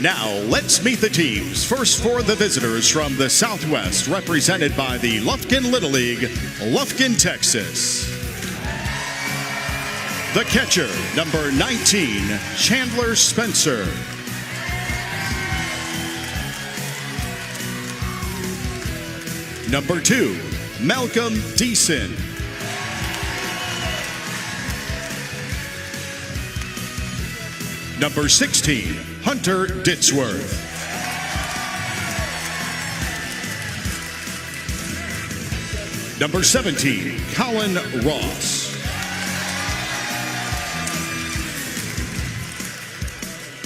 Now, let's meet the teams. First for the visitors from the Southwest, represented by the Lufkin Little League, Lufkin, Texas. The catcher, number 19, Chandler Spencer. Number 2, Malcolm Deaton. Number 16, Hunter Ditzworth. Number 17, Colin Ross.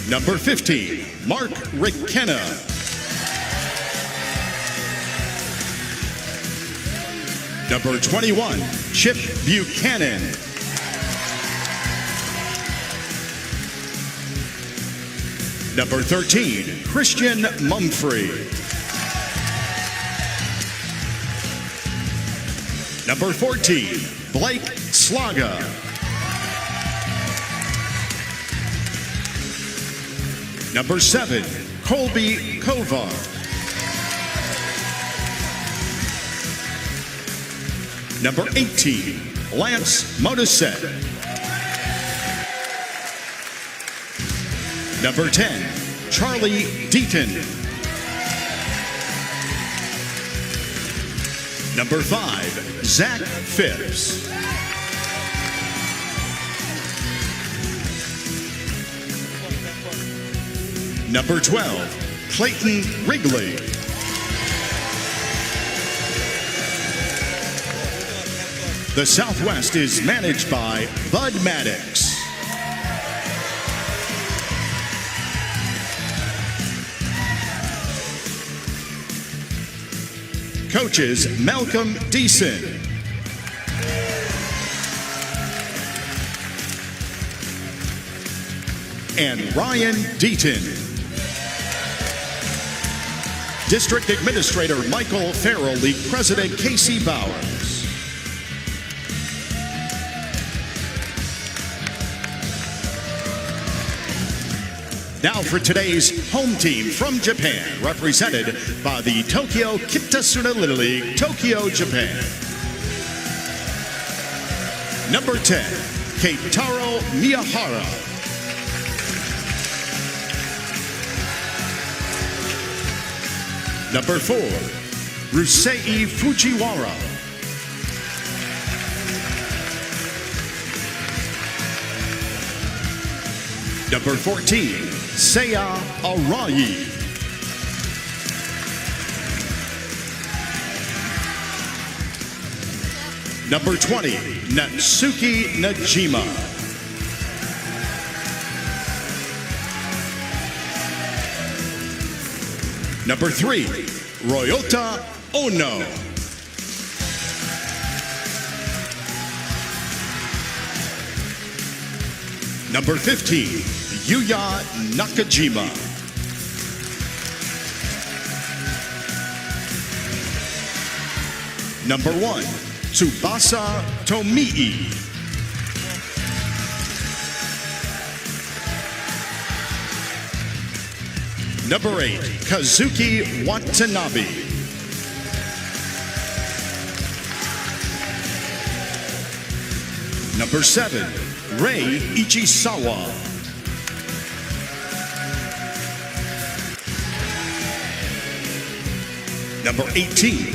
Number 15, Mark McKenna. Number 21, Chip Buchanan. Number 13, Christian Mumphrey. Number 14, Blake Slaga. Number 7, Colby Kovar. Number 18, Lance Modisette. Number 10, Charlie Deaton. Number 5, Zach Phipps. Number 12, Clayton Wrigley. The Southwest is managed by Bud Maddox. Coaches, Malcolm Deaton. And Ryan Deaton. District Administrator Michael Farrell, League President Casey Bowers. Now for today's home team from Japan, represented by the Tokyo Kitasuna Little League, Tokyo, Japan. Number 10, Keitaro Miyahara. Number 4, Rusei Fujiwara. Number 14, Seiya Arai. Number 20, Natsuki Najima. Number 3, Ryota Ono. Number 15, Yuya Nakajima. Number 1, Tsubasa Tomii. Number 8, Kazuki Watanabe. Number 7, Rei Ichisawa. Number 18,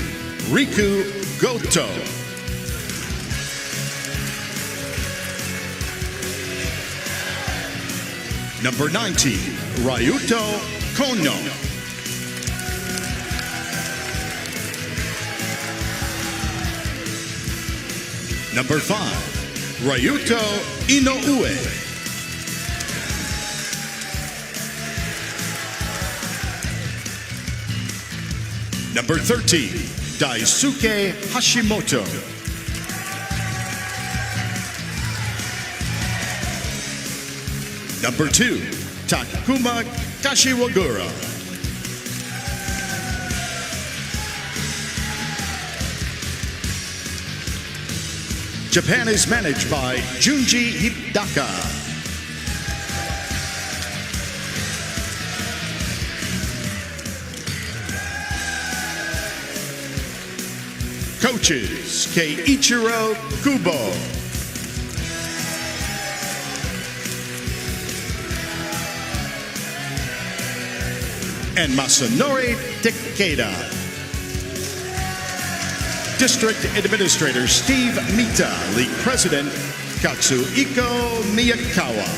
Riku Goto. Number 19, Ryuto Kono. Number 5, Ryuto Inoue. Number 13, Daisuke Hashimoto. Number 2, Takuma Kashiwagura. Japan is managed by Junji Hidaka. Coaches, Keiichiro Kubo. And Masanori Takeda. District Administrator Steve Mita, League President Katsuhiko Miyakawa.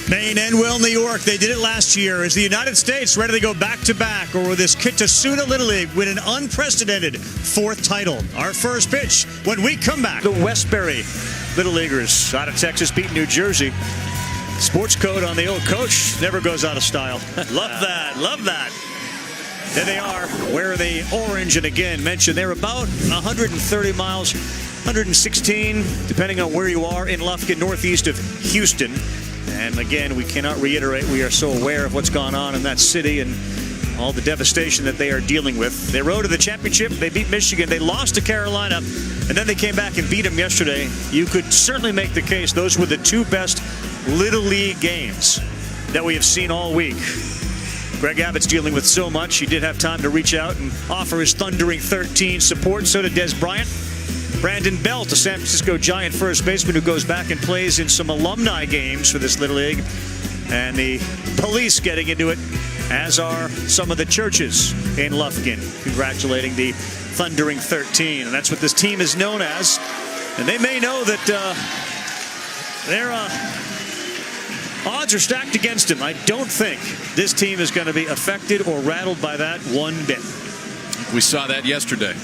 Maine and Will, New York, they did it last year. Is the United States ready to go back-to-back, or will this Kitasuna Little League win an unprecedented fourth title? Our first pitch when we come back. The Westbury Little Leaguers out of Texas beat New Jersey. Sports code on the old coach never goes out of style. Love that, love that. There they are, wearing the orange, and again, mentioned they're about 130 miles, 116, depending on where you are in Lufkin, northeast of Houston. And again, we cannot reiterate, we are so aware of what's gone on in that city and all the devastation that they are dealing with. They rode to the championship, they beat Michigan, they lost to Carolina, and then they came back and beat them yesterday. You could certainly make the case those were the two best Little League games that we have seen all week. Greg Abbott's dealing with so much, he did have time to reach out and offer his Thundering 13 support. So did Des Bryant. Brandon Belt, a San Francisco Giant first baseman who goes back and plays in some alumni games for this Little League. And the police getting into it, as are some of the churches in Lufkin, congratulating the Thundering 13. And that's what this team is known as. And they may know that their odds are stacked against him. I don't think this team is going to be affected or rattled by that one bit. We saw that yesterday.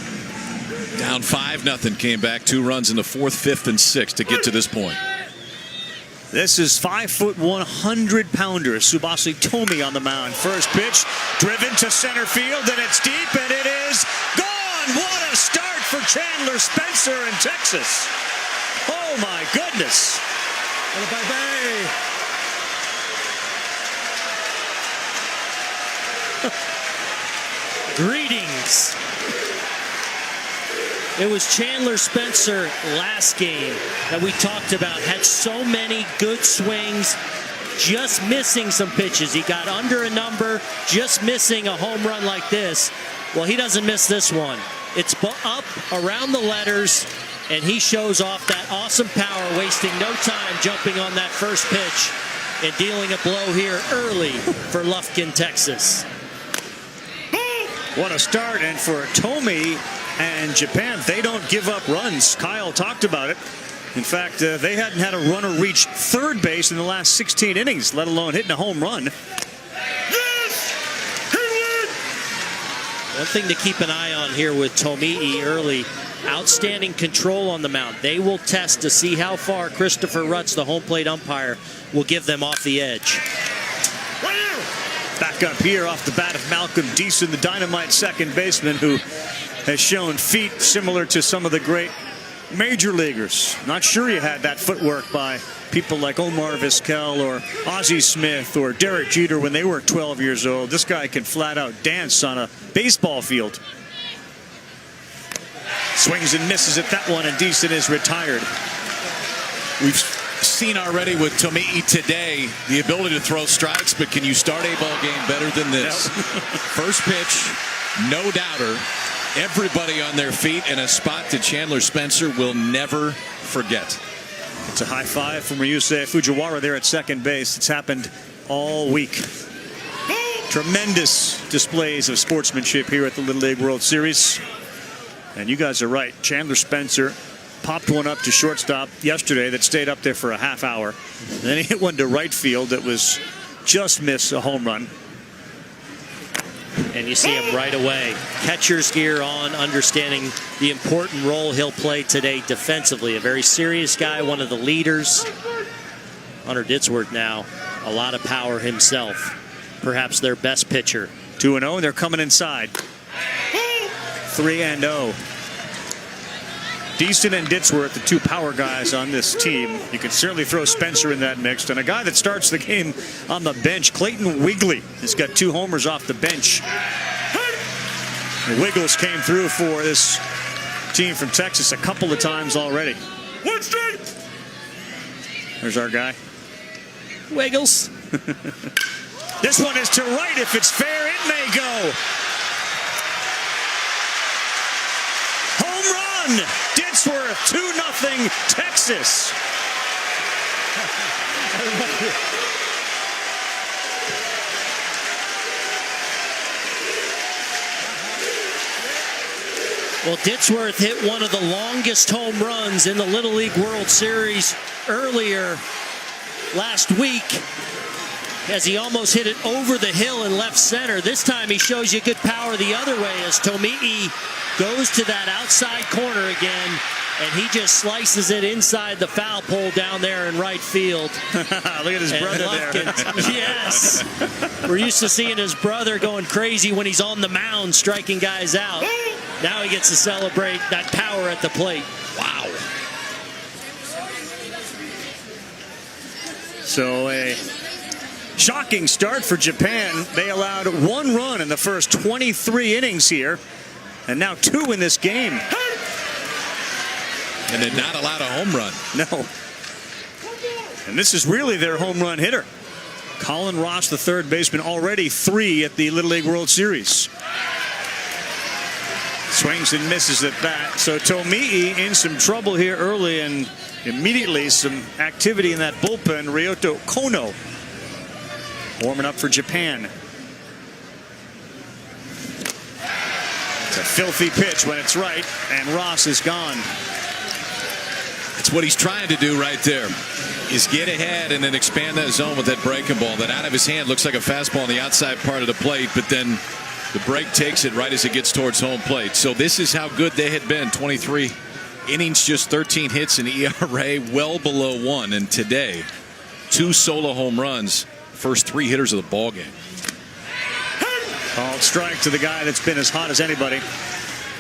Down 5-0, came back 2 runs in the 4th, 5th, and 6th to get to this point. This is 5'1", 100-pounder Tsubasa Tomi on the mound. First pitch, driven to center field, and it's deep, and it is gone. What a start for Chandler Spencer in Texas. Oh my goodness. Bye-bye. Greetings. It was Chandler Spencer last game that we talked about. Had so many good swings, just missing some pitches. He got under a number, just missing a home run like this. Well, he doesn't miss this one. It's up around the letters, and he shows off that awesome power, wasting no time jumping on that first pitch and dealing a blow here early for Lufkin, Texas. What a start, and for Tomi and Japan, they don't give up runs. Kyle talked about it. In fact, they hadn't had a runner reach third base in the last 16 innings, let alone hitting a home run. One thing to keep an eye on here with Tomii early, outstanding control on the mound. They will test to see how far Christopher Rutz, the home plate umpire, will give them off the edge. Back up here off the bat of Malcolm Deaton, the dynamite second baseman who has shown feet similar to some of the great major leaguers. Not sure you had that footwork by people like Omar Vizquel or Ozzie Smith or Derek Jeter when they were 12 years old. This guy can flat out dance on a baseball field. Swings and misses at that one, and Deaton is retired. We've seen already with Tomii today the ability to throw strikes, but can you start a ball game better than this? Nope. First pitch, no doubter. Everybody on their feet in a spot that Chandler Spencer will never forget. It's a high five from Ryusei Fujiwara there at second base. It's happened all week. Tremendous displays of sportsmanship here at the Little League World Series. And you guys are right. Chandler Spencer popped one up to shortstop yesterday that stayed up there for a half hour. And then he hit one to right field that was just miss a home run. And you see him right away. Catcher's gear on, understanding the important role he'll play today defensively. A very serious guy, one of the leaders. Hunter Ditzworth now, a lot of power himself. Perhaps their best pitcher. 2-0, and they're coming inside. 3-0. Deaton and Ditzworth, the two power guys on this team. You can certainly throw Spencer in that mix. And a guy that starts the game on the bench, Clayton Wigley, has got 2 homers off the bench. The Wiggles came through for this team from Texas a couple of times already. One strike. There's our guy. Wiggles. This one is to right. If it's fair, it may go. run. Ditzworth, 2-0 Texas. Well, Ditzworth hit one of the longest home runs in the Little League World Series earlier last week, as he almost hit it over the hill in left center. This time he shows you good power the other way as Tomi'i goes to that outside corner again, and he just slices it inside the foul pole down there in right field. Look at his brother there. Yes. We're used to seeing his brother going crazy when he's on the mound striking guys out. Now he gets to celebrate that power at the plate. Wow. So a shocking start for Japan. They allowed 1 run in the first 23 innings here, and now 2 in this game. And they're not allowed a home run. No. And this is really their home run hitter. Colin Ross, the third baseman, already 3 at the Little League World Series. Swings and misses at that. So Tomi'i in some trouble here early, and immediately some activity in that bullpen. Ryoto Kono warming up for Japan. It's a filthy pitch when it's right, and Ross is gone. That's what he's trying to do right there, is get ahead and then expand that zone with that breaking ball. That out of his hand looks like a fastball on the outside part of the plate, but then the break takes it right as it gets towards home plate. So this is how good they had been. 23 innings, just 13 hits, and ERA well below 1. And today, 2 solo home runs, first 3 hitters of the ball game. Called strike to the guy that's been as hot as anybody.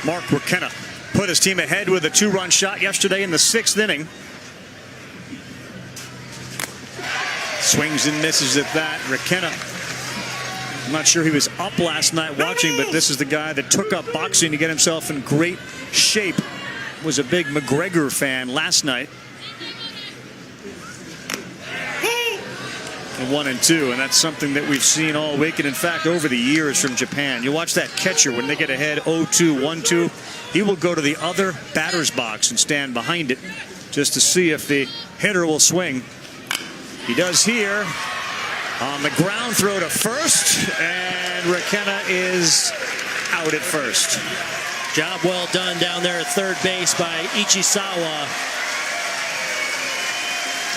Mark McKenna put his team ahead with a 2-run shot yesterday in the 6th inning. Swings and misses at that. McKenna, I'm not sure he was up last night watching, but this is the guy that took up boxing to get himself in great shape. Was a big McGregor fan last night. 1-2, and that's something that we've seen all week, and in fact over the years from Japan. You watch that catcher when they get ahead 0-2, 1-2, he will go to the other batter's box and stand behind it just to see if the hitter will swing. He does here on the ground throw to first, and McKenna is out at first. Job well done down there at third base by Ichisawa.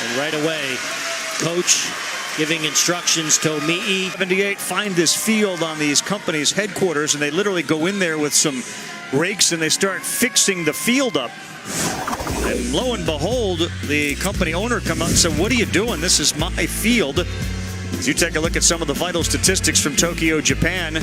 And right away, coach giving instructions to Tomi'i. 78 find this field on these companies' headquarters, and they literally go in there with some rakes and they start fixing the field up. And lo and behold, the company owner come out and said, "What are you doing? This is my field." As you take a look at some of the vital statistics from Tokyo, Japan,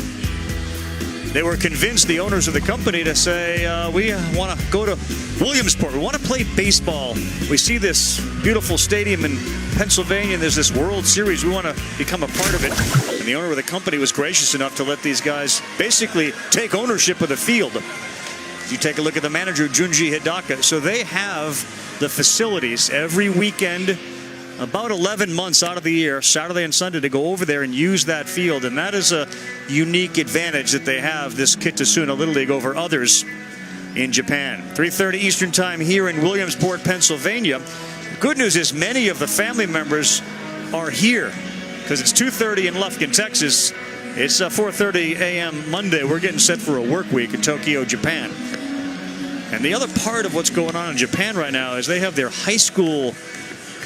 they were convinced, the owners of the company, to say, we want to go to Williamsport. We want to play baseball. We see this beautiful stadium in Pennsylvania, and there's this World Series. We want to become a part of it. And the owner of the company was gracious enough to let these guys basically take ownership of the field. You take a look at the manager, Junji Hidaka. So they have the facilities every weekend, about 11 months out of the year, Saturday and Sunday, to go over there and use that field. And that is a unique advantage that they have, this Kitasuna Little League, over others in Japan. 3:30 Eastern Time here in Williamsport, Pennsylvania. Good news is many of the family members are here because it's 2:30 in Lufkin, Texas. It's 4:30 a.m. Monday. We're getting set for a work week in Tokyo, Japan. And the other part of what's going on in Japan right now is they have their high school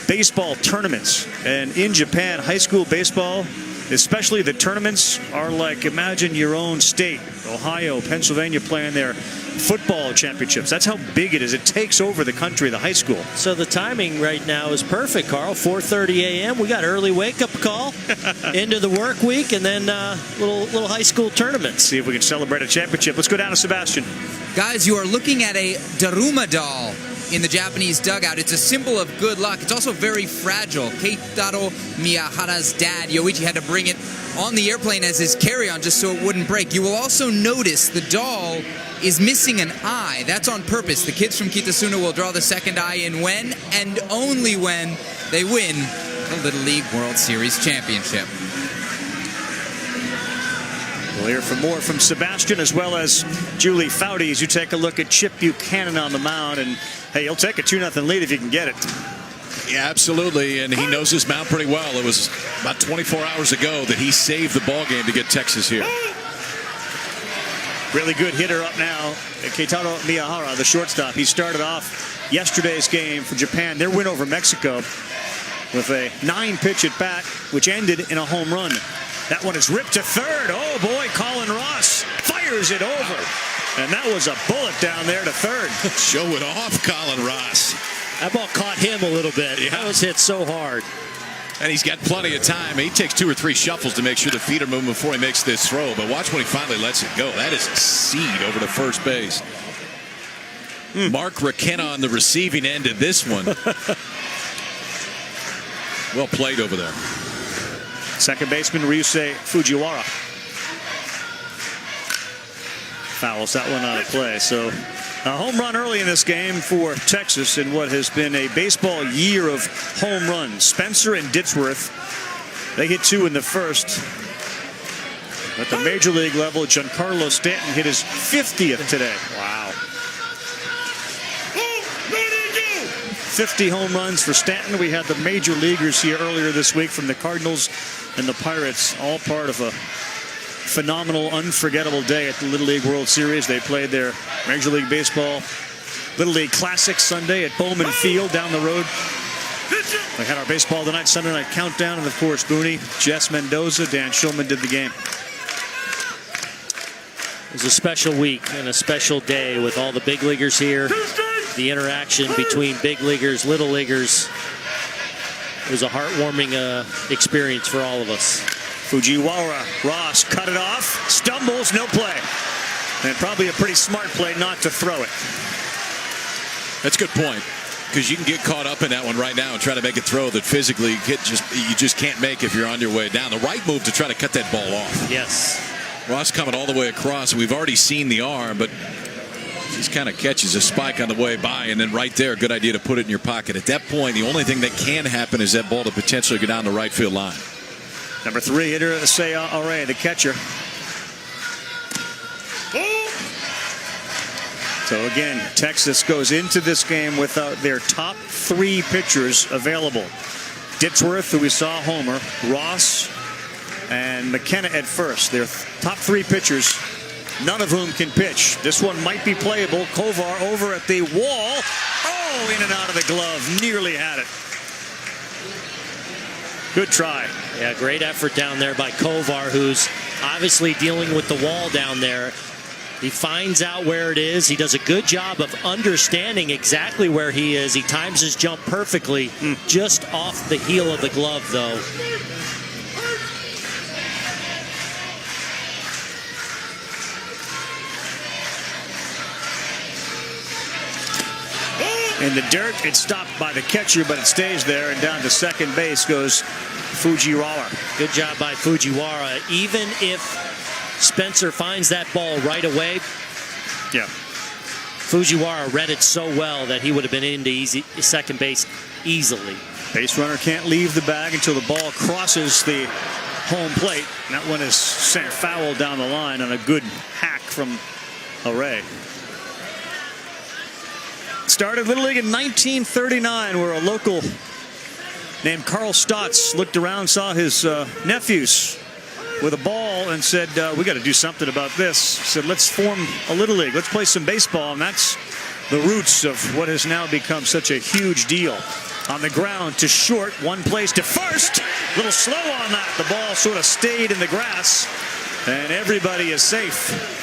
baseball tournaments. And in Japan, high school baseball, especially the tournaments, are like, imagine your own state, Ohio, Pennsylvania, playing their football championships. That's how big it is. It takes over the country, the high school. So the timing right now is perfect, Carl. 4:30 a.m. We got early wake-up call into the work week, and then little high school tournaments. See if we can celebrate a championship. Let's go down to Sebastian. Guys, you are looking at a Daruma doll in the Japanese dugout. It's a symbol of good luck. It's also very fragile. Keitaro Miyahara's dad, Yoichi, had to bring it on the airplane as his carry-on just so it wouldn't break. You will also notice the doll is missing an eye. That's on purpose. The kids from Kitasuna will draw the second eye in when and only when they win the Little League World Series Championship. We'll hear from more from Sebastian as well as Julie Foudy as you take a look at Chip Buchanan on the mound. And, hey, you'll take a 2-0 lead if you can get it. Yeah, absolutely, and he knows his mound pretty well. It was about 24 hours ago that he saved the ball game to get Texas here. Really good hitter up now, Keitaro Miyahara, the shortstop. He started off yesterday's game for Japan, their win over Mexico, with a 9-pitch at bat, which ended in a home run. That one is ripped to third. Oh, boy, Colin Ross fires it over. And that was a bullet down there to third. Show it off, Colin Ross. That ball caught him a little bit. Yeah. That was hit so hard. And he's got plenty of time. He takes 2 or 3 shuffles to make sure the feet are moving before he makes this throw. But watch when he finally lets it go. That is a seed over to first base. Mark Rakenna on the receiving end of this one. Well played over there. Second baseman Ryusei Fujiwara fouls that one out of play. So a home run early in this game for Texas in what has been a baseball year of home runs. Spencer and Ditsworth, they hit 2 in the first. At the major league level, Giancarlo Stanton hit his 50th today. Wow. 50 home runs for Stanton. We had the major leaguers here earlier this week from the Cardinals and the Pirates, all part of a phenomenal, unforgettable day at the Little League World Series. They played their Major League Baseball Little League Classic Sunday at Bowman Field down the road. We had our Baseball Tonight Sunday Night Countdown, and of course Booney, Jess Mendoza, Dan Shulman did the game. It was a special week and a special day with all the big leaguers here. The interaction between big leaguers, little leaguers. It was a heartwarming experience for all of us. Fujiwara, Ross cut it off, stumbles, no play. And probably a pretty smart play not to throw it. That's a good point, because you can get caught up in that one right now and try to make a throw that physically you just can't make if you're on your way down. The right move to try to cut that ball off. Yes. Ross coming all the way across. We've already seen the arm, but just kind of catches a spike on the way by, and then right there, good idea to put it in your pocket. At that point, the only thing that can happen is that ball to potentially go down the right field line. Number 3 hitter, Seiya Arai, the catcher. So again, Texas goes into this game without their top 3 pitchers available. Ditsworth, who we saw homer, Ross, and McKenna at first. Their top 3 pitchers, none of whom can pitch. This one might be playable. Kovar over at the wall. Oh, in and out of the glove. Nearly had it. Good try. Yeah, great effort down there by Kovar, who's obviously dealing with the wall down there. He finds out where it is. He does a good job of understanding exactly where he is. He times his jump perfectly, just off the heel of the glove, though. In the dirt, it's stopped by the catcher, but it stays there, and down to second base goes Fujiwara. Good job by Fujiwara. Even if Spencer finds that ball right away, yeah, Fujiwara read it so well that he would have been into second base easily. Base runner can't leave the bag until the ball crosses the home plate. That one is sent foul down the line on a good hack from Arai. Started Little League in 1939, where a local named Carl Stotts looked around, saw his nephews with a ball, and said, we got to do something about this. He said, let's form a Little League. Let's play some baseball. And that's the roots of what has now become such a huge deal. On the ground to short, one place to first. A little slow on that. The ball sort of stayed in the grass, and everybody is safe.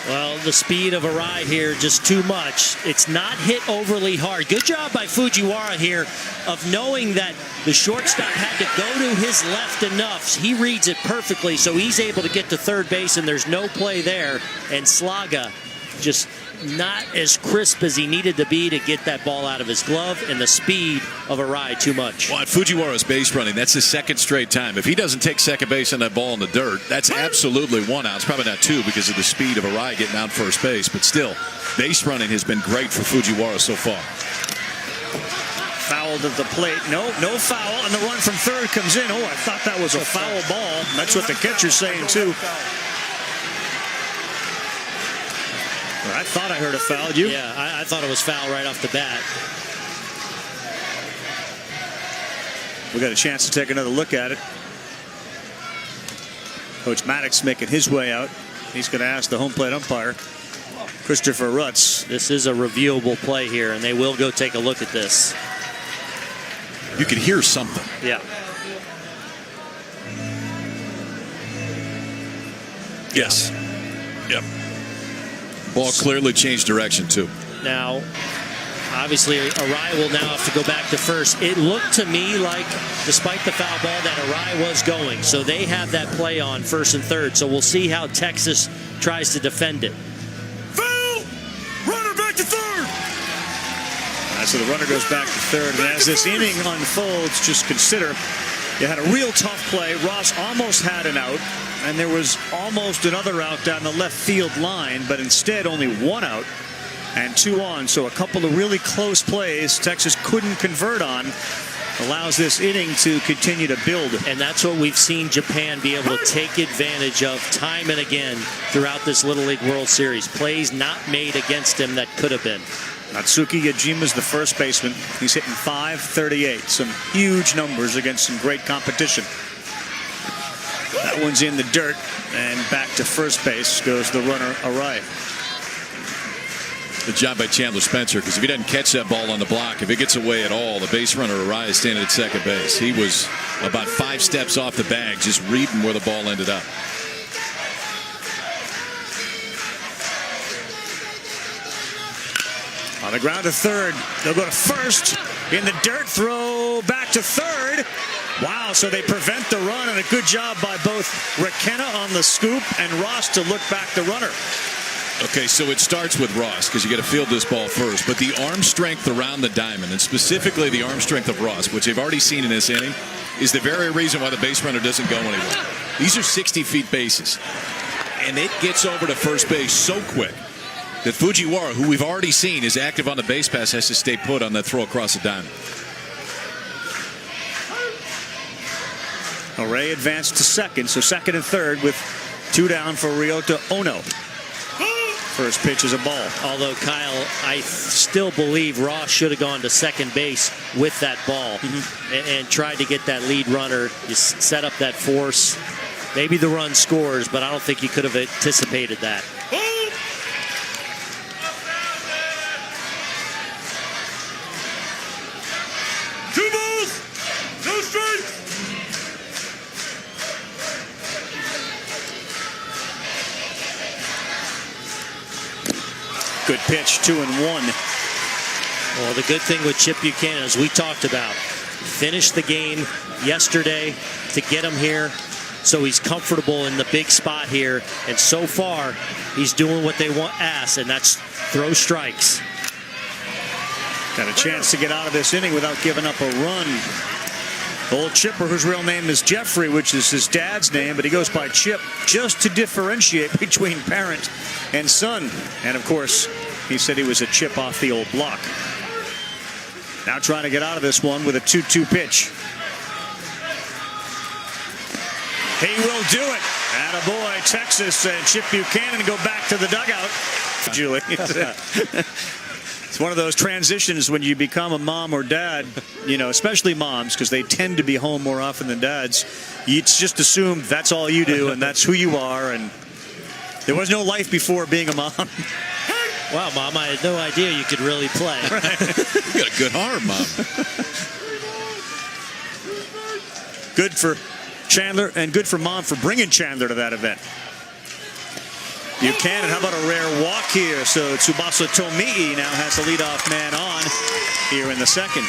Well, the speed of Arai here, just too much. It's not hit overly hard. Good job by Fujiwara here of knowing that the shortstop had to go to his left enough. He reads it perfectly, so he's able to get to third base, and there's no play there. And Slaga just not as crisp as he needed to be to get that ball out of his glove, and the speed of Arai too much. Well, Fujiwara's base running, that's his second straight time. If he doesn't take second base on that ball in the dirt, that's absolutely 1 out. It's probably not 2 because of the speed of Arai getting out first base, but still, base running has been great for Fujiwara so far. fouled at the plate. No foul, and the run from third comes in. Oh, I thought that was a foul ball. That's what the catcher's saying, too. I thought I heard a foul. You? Yeah, I thought it was foul right off the bat. We got a chance to take another look at it. Coach Maddox making his way out. He's going to ask the home plate umpire, Christopher Rutz. This is a reviewable play here, and they will go take a look at this. You could hear something. Yeah. Yes. Yep. Ball clearly changed direction, too. Now, obviously, Arai will now have to go back to first. It looked to me like, despite the foul ball, that Arai was going. So they have that play on first and third. So we'll see how Texas tries to defend it. Foul! Runner back to third! So the runner goes back to third. And as this inning unfolds, just consider you had a real tough play. Ross almost had an out. And there was almost another out down the left field line. But instead, only one out and two on. So a couple of really close plays Texas couldn't convert on. Allows this inning to continue to build. And that's what we've seen Japan be able to take advantage of time and again throughout this Little League World Series. Plays not made against him that could have been. Natsuki Yajima's the first baseman. He's hitting .538. Some huge numbers against some great competition. That one's in the dirt, and back to first base goes the runner Arai. Good job by Chandler Spencer, because if he doesn't catch that ball on the block, if it gets away at all, the base runner Arai is standing at second base. He was about 5 steps off the bag, just reading where the ball ended up. On the ground to third, they'll go to first. In the dirt, throw back to third. Wow, so they prevent the run, and a good job by both Requena on the scoop and Ross to look back the runner. Okay, so it starts with Ross, because you got to field this ball first. But the arm strength around the diamond, and specifically the arm strength of Ross, which they've already seen in this inning, is the very reason why the base runner doesn't go anywhere. These are 60-feet bases, and it gets over to first base so quick that Fujiwara, who we've already seen is active on the base pass, has to stay put on that throw across the diamond. Arai advanced to second, so second and third with 2 down for Ryota Ono. First pitch is a ball. Although, Kyle, I still believe Ross should have gone to second base with that ball and tried to get that lead runner. Just set up that force. Maybe the run scores, but I don't think you could have anticipated that. Two balls, no strikes. Good pitch, 2-1. Well, the good thing with Chip Buchanan, as we talked about, finished the game yesterday to get him here, so he's comfortable in the big spot here. And so far, he's doing what they asked, and that's throw strikes. Got a chance to get out of this inning without giving up a run. Old Chipper, whose real name is Jeffrey, which is his dad's name, but he goes by Chip just to differentiate between parent and son. And of course, he said he was a chip off the old block. Now trying to get out of this one with a 2-2 pitch. He will do it. Attaboy, Texas, and Chip Buchanan go back to the dugout. Julie. It's one of those transitions when you become a mom or dad, you know, especially moms, because they tend to be home more often than dads. You just assume that's all you do and that's who you are. And there was no life before being a mom. Wow, Mom, I had no idea you could really play. Right. You got a good arm, Mom. Good for Chandler and good for Mom for bringing Chandler to that event. Buchanan, how about a rare walk here? So Tsubasa Tomii now has the leadoff man on here in the second.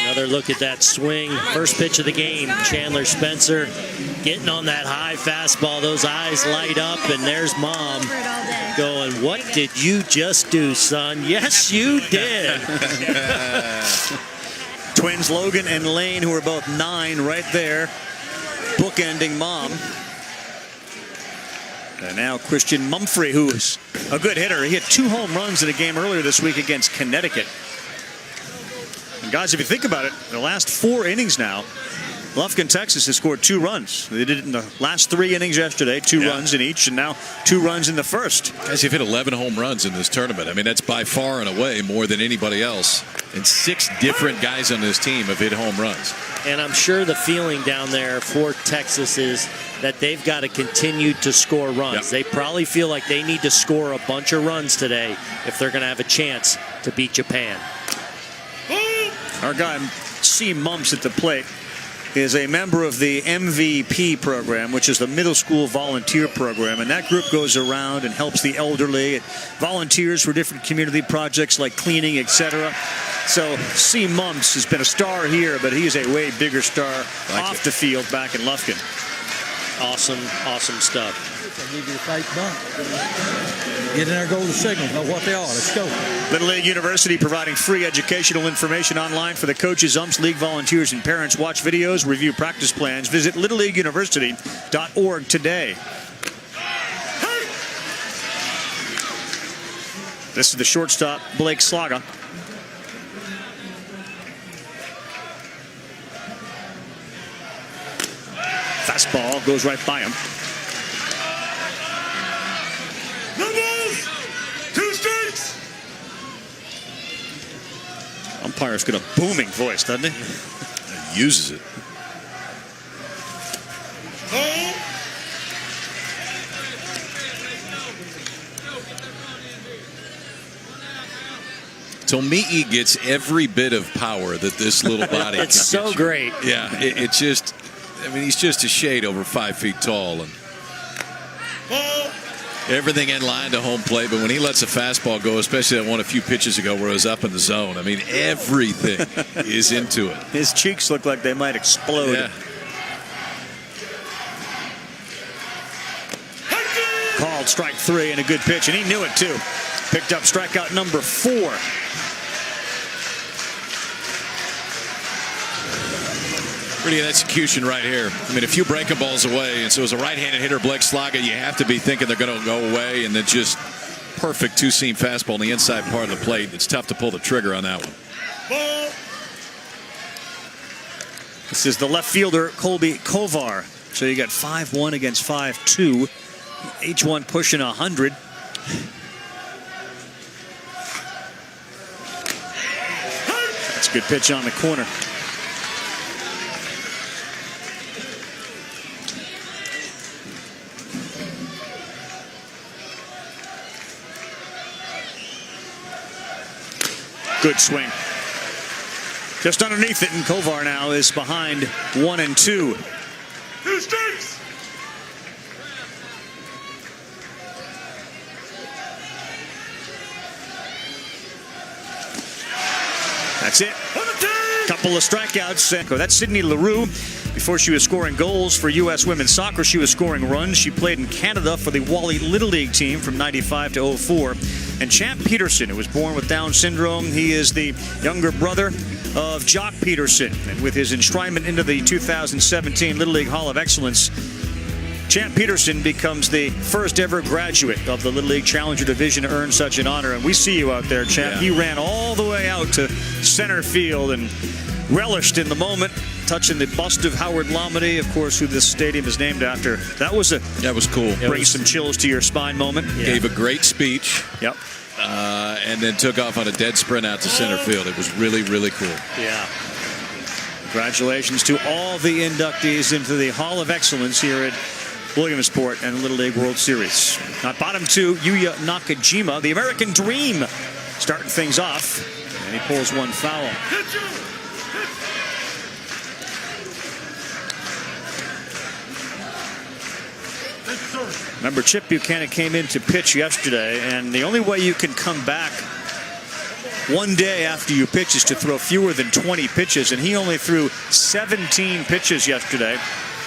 Another look at that swing. First pitch of the game. Chandler Spencer getting on that high fastball. Those eyes light up, and there's Mom going, "What did you just do, son?" Yes, you did. Twins Logan and Lane, who are both 9 right there, bookending Mom. And now Christian Mumphrey, who is a good hitter. He hit 2 home runs in a game earlier this week against Connecticut. And guys, if you think about it, the last 4 innings now, Lufkin, Texas has scored 2 runs. They did it in the last 3 innings yesterday, 2 runs in each, and now 2 runs in the first. Guys, you've hit 11 home runs in this tournament. I mean, that's by far and away more than anybody else. And 6 different guys on this team have hit home runs. And I'm sure the feeling down there for Texas is that they've got to continue to score runs. Yep. They probably feel like they need to score a bunch of runs today if they're going to have a chance to beat Japan. Our guy, C. Mumps at the plate, is a member of the MVP program, which is the middle school volunteer program. And that group goes around and helps the elderly. It volunteers for different community projects like cleaning, etc. So C. Mumps has been a star here, but he is a way bigger star off the field back in Lufkin. Awesome, awesome stuff. I'll give you the fake bunt. Get in there, go to the signal, know what they are. Let's go. Little League University providing free educational information online for the coaches, umps, league volunteers, and parents. Watch videos, review practice plans. Visit littleleagueuniversity.org today. This is the shortstop, Blake Slaga. Fastball goes right by him. Umpire's got a booming voice, doesn't he? He uses it. Tomi'i gets every bit of power that this little body It's can so get you. great. Yeah, it's just, I mean, he's just a shade over 5 feet tall. And everything in line to home plate, but when he lets a fastball go, especially that one a few pitches ago where it was up in the zone, I mean, everything is into it. His cheeks look like they might explode. Yeah. Called strike 3 and a good pitch, and he knew it too. Picked up strikeout number 4. Pretty good execution right here. I mean, a few breaking balls away, and so as a right-handed hitter, Blake Slaga, you have to be thinking they're going to go away, and then just perfect 2-seam fastball on the inside part of the plate. It's tough to pull the trigger on that one. This is the left fielder, Colby Kovar. So you got 5-1 against 5-2. Each one pushing 100. That's a good pitch on the corner. Good swing. Just underneath it, and Kovar now is behind 1-2. 2 strikes. That's it. Couple of strikeouts. That's Sydney LaRue. Before she was scoring goals for U.S. women's soccer, she was scoring runs. She played in Canada for the Wally Little League team from 95 to 04. And Champ Peterson, who was born with Down syndrome, he is the younger brother of Jock Peterson. And with his enshrinement into the 2017 Little League Hall of Excellence, Champ Peterson becomes the first ever graduate of the Little League Challenger Division to earn such an honor. And we see you out there, Champ. Yeah. He ran all the way out to center field and relished in the moment, touching the bust of Howard Lomedy, of course, who this stadium is named after. That was cool. Bring some chills to your spine moment. Yeah. Gave a great speech. Yep. And then took off on a dead sprint out to center field. It was really, really cool. Yeah. Congratulations to all the inductees into the Hall of Excellence here at Williamsport and Little League World Series. At bottom 2, Yuya Nakajima, the American Dream, starting things off. And he pulls one foul. Remember, Chip Buchanan came in to pitch yesterday, and the only way you can come back one day after you pitch is to throw fewer than 20 pitches, and he only threw 17 pitches yesterday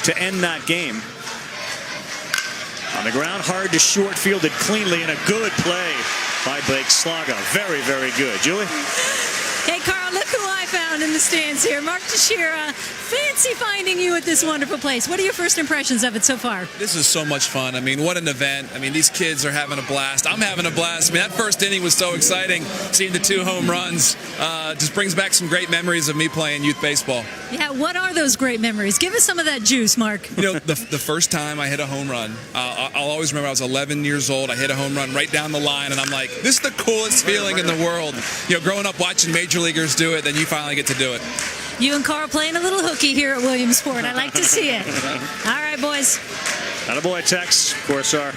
to end that game. On the ground, hard to short, fielded cleanly, and a good play by Blake Slaga. Very, very good. Julie? Hey, Carl, look who I found down in the stands here. Mark Teixeira, fancy finding you at this wonderful place. What are your first impressions of it so far? This is so much fun. I mean, what an event. I mean, these kids are having a blast. I'm having a blast. I mean, that first inning was so exciting. Seeing the 2 home runs just brings back some great memories of me playing youth baseball. Yeah, what are those great memories? Give us some of that juice, Mark. You know, the first time I hit a home run, I'll always remember I was 11 years old. I hit a home run right down the line, and I'm like, this is the coolest feeling in the world. You know, growing up watching major leaguers do it, then you finally get to do it. You and Carl playing a little hooky here at Williamsport. I like to see it. All right, boys. Attaboy, Tex. Of course, our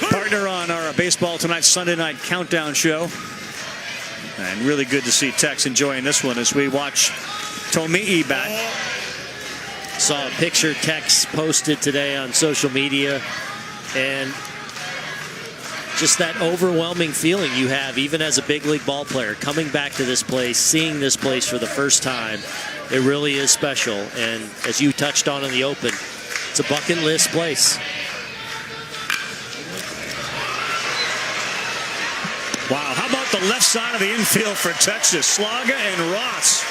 partner on our Baseball Tonight Sunday night countdown show. And really good to see Tex enjoying this one as we watch Tomei bat. Saw a picture Tex posted today on social media, and just that overwhelming feeling you have even as a big league ball player coming back to this place, seeing this place for the first time. It really is special, and as you touched on in the open, it's a bucket list place. Wow, how about the left side of the infield for Texas? Slaga and Ross.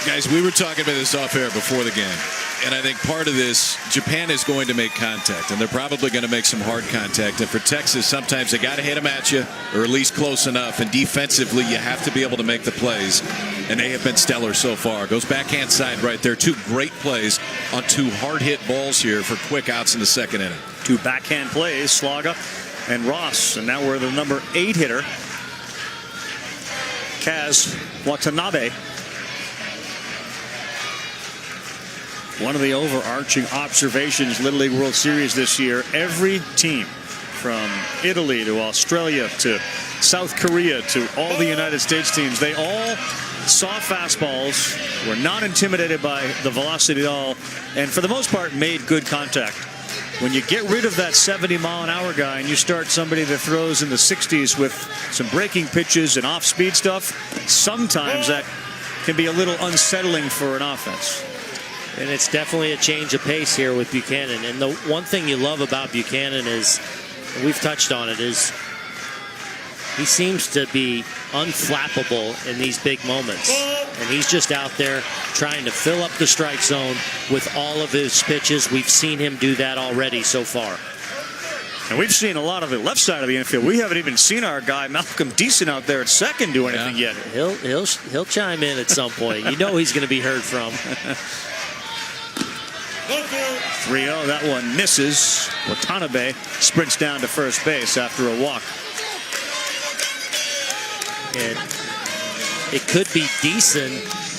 Guys, we were talking about this off air before the game, and I think part of this, Japan is going to make contact, and they're probably going to make some hard contact. And for Texas, sometimes they got to hit them at you, or at least close enough. And defensively, you have to be able to make the plays, and they have been stellar so far. Goes backhand side right there. 2 great plays on 2 hard-hit balls here for quick outs in the second inning. 2 backhand plays, Slaga and Ross, and now we're the number 8 hitter, Kaz Watanabe. One of the overarching observations Little League World Series this year, every team from Italy to Australia to South Korea to all the United States teams, they all saw fastballs, were not intimidated by the velocity at all, and for the most part made good contact. When you get rid of that 70-mile-an-hour guy and you start somebody that throws in the 60s with some breaking pitches and off-speed stuff, sometimes that can be a little unsettling for an offense. And it's definitely a change of pace here with Buchanan. And the one thing you love about Buchanan is, and we've touched on it, is he seems to be unflappable in these big moments. And he's just out there trying to fill up the strike zone with all of his pitches. We've seen him do that already so far. And we've seen a lot of the left side of the infield. We haven't even seen our guy Malcolm Deaton out there at second do anything yet. He'll chime in at some point. You know he's going to be heard from. 3-0, that one misses. Watanabe sprints down to first base after a walk. And it could be Deaton,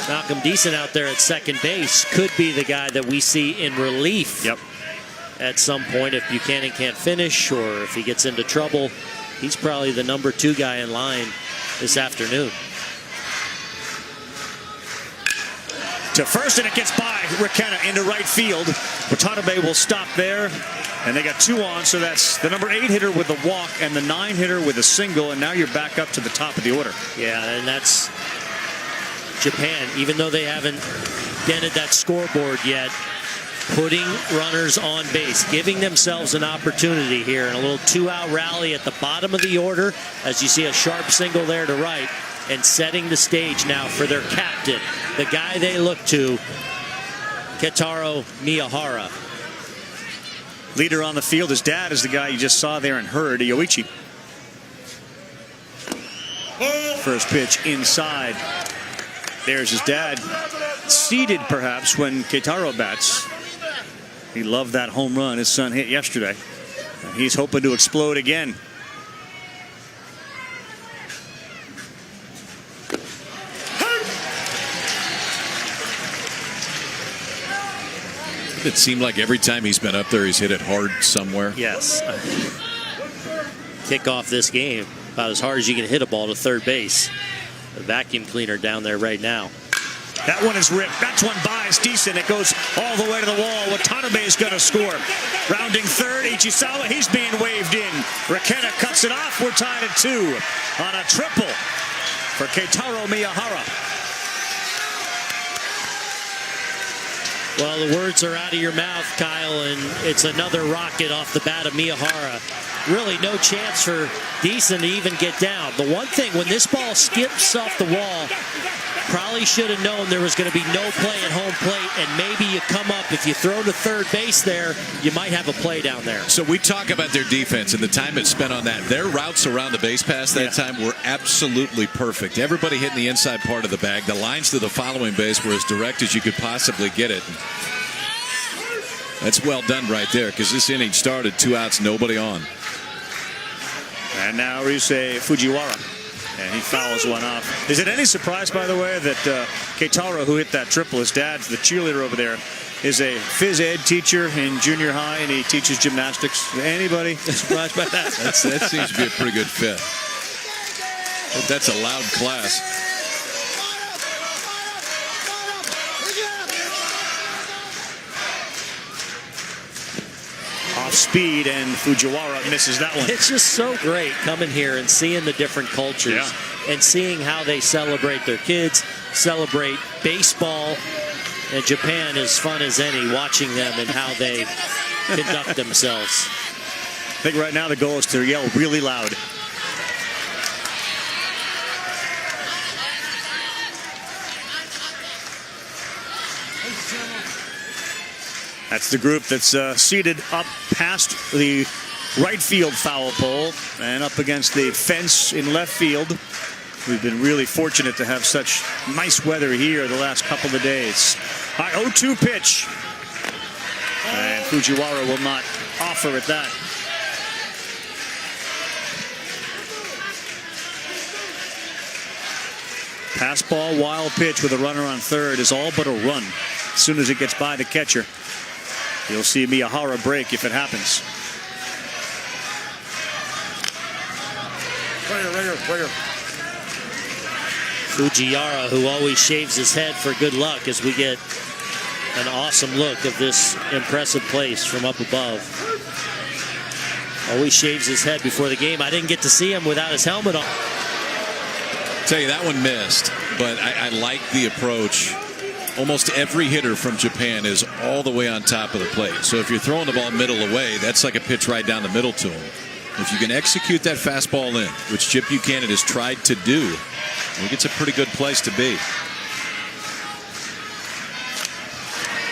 Malcolm Deaton out there at second base, could be the guy that we see in relief at some point if Buchanan can't finish or if he gets into trouble. He's probably the number 2 guy in line this afternoon. To first, and it gets by Rickena into right field. Watanabe will stop there, and they got 2 on, so that's the number 8 hitter with the walk and the 9 hitter with a single, and now you're back up to the top of the order. Yeah, and that's Japan. Even though they haven't dented that scoreboard yet, putting runners on base, giving themselves an opportunity here in a little 2-out rally at the bottom of the order, as you see a sharp single there to right, and setting the stage now for their captain, the guy they look to, Keitaro Miyahara. Leader on the field, his dad is the guy you just saw there and heard, Yoichi. First pitch inside. There's his dad, seated perhaps when Keitaro bats. He loved that home run his son hit yesterday. And he's hoping to explode again. It seemed like every time he's been up there, he's hit it hard somewhere. Yes. Kick off this game about as hard as you can hit a ball to third base. The vacuum cleaner down there right now. That one is ripped. That's one by. It's decent. It goes all the way to the wall. Watanabe is going to score. Rounding third, Ichisawa. He's being waved in. Rickena cuts it off. We're tied at 2 on a triple for Keitaro Miyahara. Well, the words are out of your mouth, Kyle, and it's another rocket off the bat of Miyahara. Really no chance for Deaton to even get down. The one thing, when this ball skips off the wall, probably should have known there was going to be no play at home plate, and maybe you come up, if you throw to third base there, you might have a play down there. So we talk about their defense and the time it's spent on that. Their routes around the base pass that time were absolutely perfect. Everybody hitting the inside part of the bag. The lines to the following base were as direct as you could possibly get it. That's well done right there, because this inning started 2 outs, nobody on. And now Ryusei Fujiwara, and he fouls one off. Is it any surprise, by the way, that Keitaro, who hit that triple, his dad's the cheerleader over there, is a phys ed teacher in junior high, and he teaches gymnastics? Anybody surprised by that? That seems to be a pretty good fit. But that's a loud class. Off speed, and Fujiwara misses that one. It's just so great coming here and seeing the different cultures and seeing how they celebrate their kids, celebrate baseball. And Japan is fun as any, watching them and how they conduct themselves. I think right now the goal is to yell really loud. That's the group that's seated up past the right field foul pole and up against the fence in left field. We've been really fortunate to have such nice weather here the last couple of days. All right, 0-2 pitch. And Fujiwara will not offer at that. Pass ball, wild pitch with a runner on third is all but a run. As soon as it gets by the catcher, you'll see Miyahara break if it happens. Fujiwara, who always shaves his head for good luck, as we get an awesome look of this impressive place from up above. Always shaves his head before the game. I didn't get to see him without his helmet on. Tell you, that one missed, but I like the approach. Almost every hitter from Japan is all the way on top of the plate. So if you're throwing the ball middle away, that's like a pitch right down the middle to him. If you can execute that fastball in, which Chip Buchanan has tried to do, I think it's a pretty good place to be.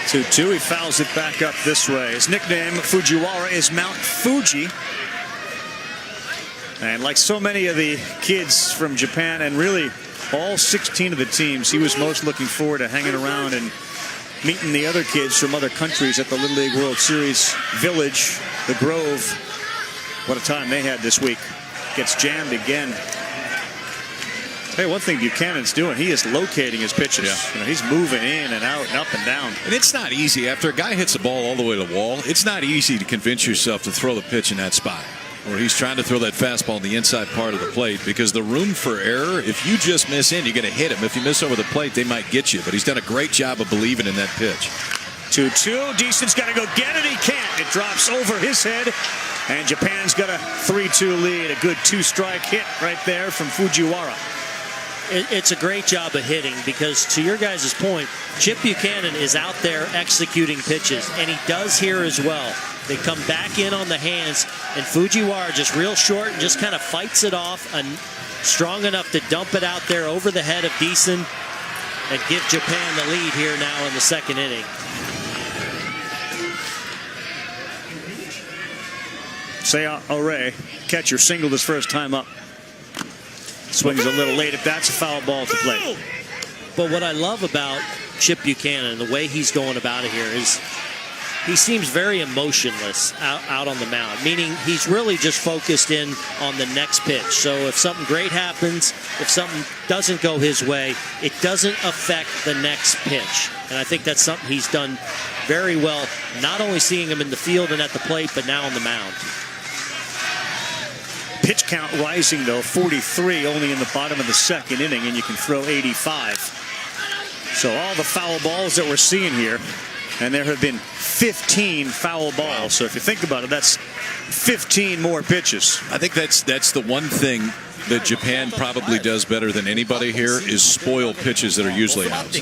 2-2. He fouls it back up this way. His nickname, Fujiwara, is Mount Fuji. And like so many of the kids from Japan, and really all 16 of the teams, he was most looking forward to hanging around and meeting the other kids from other countries at the Little League World Series Village, the Grove. What a time they had this week. Gets jammed again. Hey, one thing Buchanan's doing, he is locating his pitches. Yeah. You know, he's moving in and out and up and down. And it's not easy. After a guy hits the ball all the way to the wall, it's not easy to convince yourself to throw the pitch in that spot. Or he's trying to throw that fastball in the inside part of the plate, because the room for error, if you just miss in, you're going to hit him. If you miss over the plate, they might get you. But he's done a great job of believing in that pitch. 2-2. Deason's got to go get it. He can't. It drops over his head. And Japan's got a 3-2 lead. A good 2-strike hit right there from Fujiwara. It's a great job of hitting, because to your guys' point, Chip Buchanan is out there executing pitches, and he does here as well. They come back in on the hands, and Fujiwara just real short and just kind of fights it off, and strong enough to dump it out there over the head of Deaton and give Japan the lead here now in the second inning. Seiya Ore, catcher, singled his first time up. Swings a little late. If that's a foul ball to play. But what I love about Chip Buchanan, the way he's going about it here, is he seems very emotionless out on the mound, meaning he's really just focused in on the next pitch. So if something great happens, if something doesn't go his way, it doesn't affect the next pitch. And I think that's something he's done very well, not only seeing him in the field and at the plate, but now on the mound. Pitch count rising, though, 43 only in the bottom of the second inning, and you can throw 85. So all the foul balls that we're seeing here, and there have been 15 foul balls. So if you think about it, that's 15 more pitches. I think that's the one thing that Japan probably does better than anybody here, is spoil pitches that are usually outs.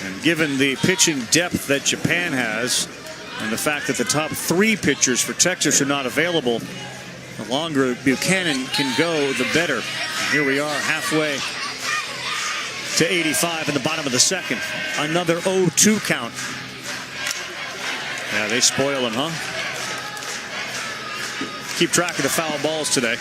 And given the pitching depth that Japan has, and the fact that the top 3 pitchers for Texas are not available, the longer Buchanan can go, the better. And here we are halfway to 85 in the bottom of the second. Another 0-2 count. Yeah, they spoil him, huh? Keep track of the foul balls today.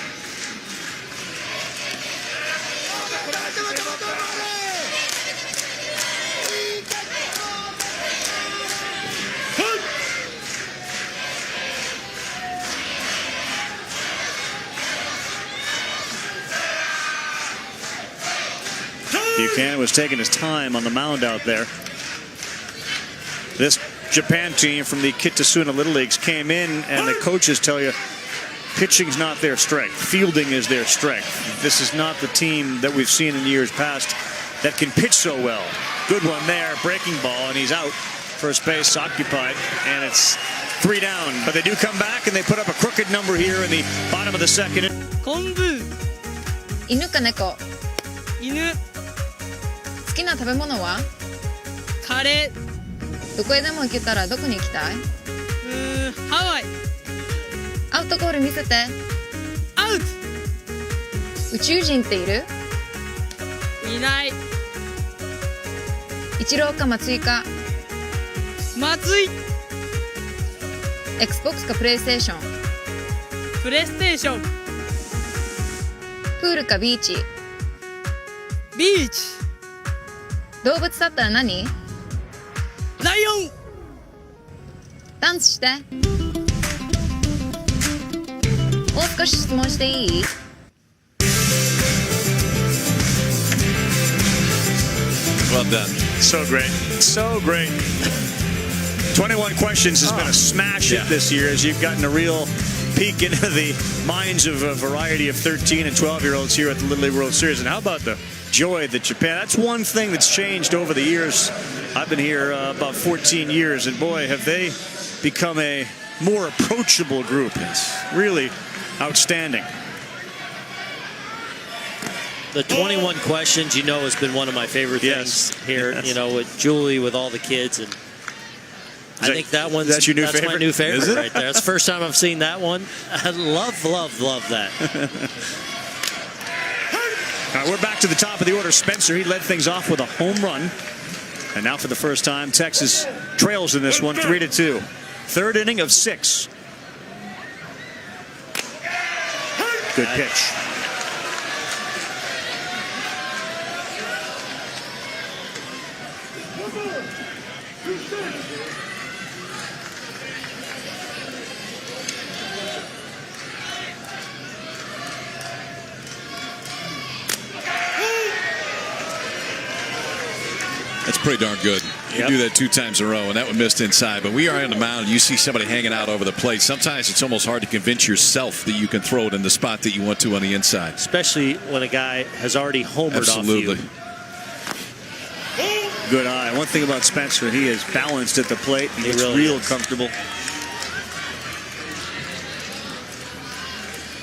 Buchanan was taking his time on the mound out there. This Japan team from the Kitasuna Little Leagues came in, and the coaches tell you pitching's not their strength. Fielding is their strength. This is not the team that we've seen in years past that can pitch so well. Good one there, breaking ball, and he's out. First base occupied, and it's 3 down. But they do come back, and they put up a crooked number here in the bottom of the second. 昆布犬か猫。犬好きな食べ物は？カレどこへでも行けたらどこに行きたい？ハワイアウトコール見せて。アウト宇宙人っている？いないイチローか松井か？松井 Xbox かプレイステーション？プレイステーションプールかビーチ？ビーチ動物だったら何？ライオンダンスして。もう少し質問していい？ Well done. So great. So great. 21 questions has been a smash hit this year as you've gotten a real peek into the minds of a variety of 13 and 12-year-olds here at the Little League World Series. And how about the joy that Japan, that's one thing that's changed over the years. I've been here about 14 years, and boy, have they become a more approachable group. It's really outstanding. The 21 questions, you know, has been one of my favorite things here. Yes. You know, with Julie, with all the kids, and I think that one's that's your new favorite? my new favorite Is it? right there. That's the first time I've seen that one. I love that. All right, we're back to the top of the order. Spencer, he led things off with a home run. And now for the first time, Texas trails in this one 3-2. Third inning of 6. Good pitch. That's pretty darn good. You do that 2 times in a row, and that one missed inside. But we are on the mound. You see somebody hanging out over the plate. Sometimes it's almost hard to convince yourself that you can throw it in the spot that you want to on the inside. Especially when a guy has already homered off you. Good eye. One thing about Spencer, he is balanced at the plate. He looks really real comfortable.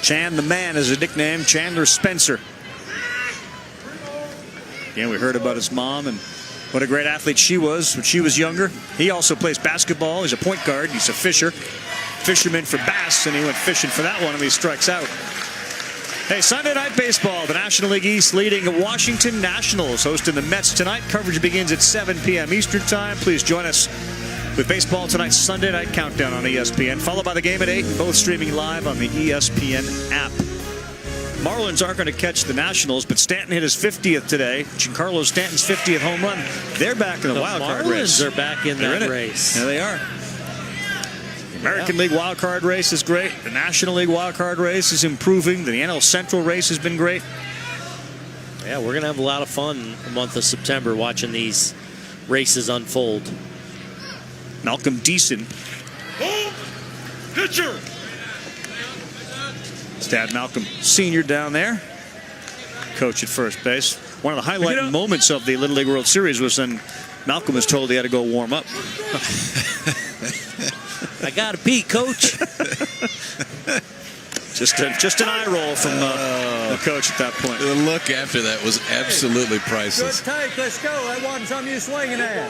Chan the Man is a nickname. Chandler Spencer. Yeah, we heard about his mom and what a great athlete she was when she was younger. He also plays basketball. He's a point guard. He's a fisherman for bass, and he went fishing for that one, and he strikes out. Hey, Sunday Night Baseball, the National League East leading Washington Nationals hosting the Mets tonight. Coverage begins at 7 p.m. Eastern Time. Please join us with Baseball Tonight's Sunday Night Countdown on ESPN, followed by the game at 8, both streaming live on the ESPN app. Marlins aren't going to catch the Nationals, but Stanton hit his 50th today. Giancarlo Stanton's 50th home run. They're back in the wild card race. The Marlins are back in that race. There they are. The American League wild card race is great. The National League wild card race is improving. The NL Central race has been great. Yeah, we're going to have a lot of fun the month of September watching these races unfold. Malcolm Deaton. Pitcher. Dad Malcolm Sr. down there. Coach at first base. One of the highlight moments of the Little League World Series was when Malcolm was told he had to go warm up. I got to pee, Coach. Just an eye roll from the coach at that point. The look after that was absolutely priceless. Good take. Let's go. That wasn't something you swinging at.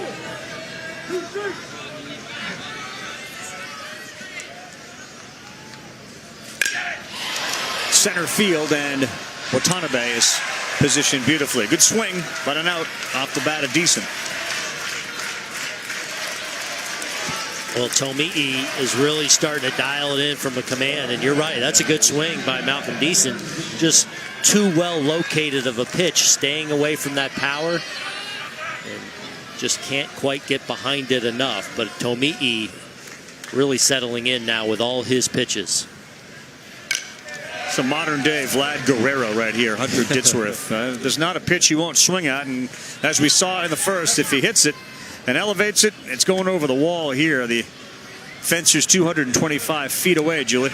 Center field, and Watanabe is positioned beautifully. Good swing, but an out off the bat of Deaton. Well, Tomi'i is really starting to dial it in from a command, and you're right. That's a good swing by Malcolm Deaton. Just too well located of a pitch, staying away from that power, and just can't quite get behind it enough. But Tomi'i really settling in now with all his pitches. Some modern day Vlad Guerrero right here, Hunter Ditzworth. There's not a pitch he won't swing at, and as we saw in the first, if he hits it and elevates it, it's going over the wall here. The fencer's 225 feet away, Julie.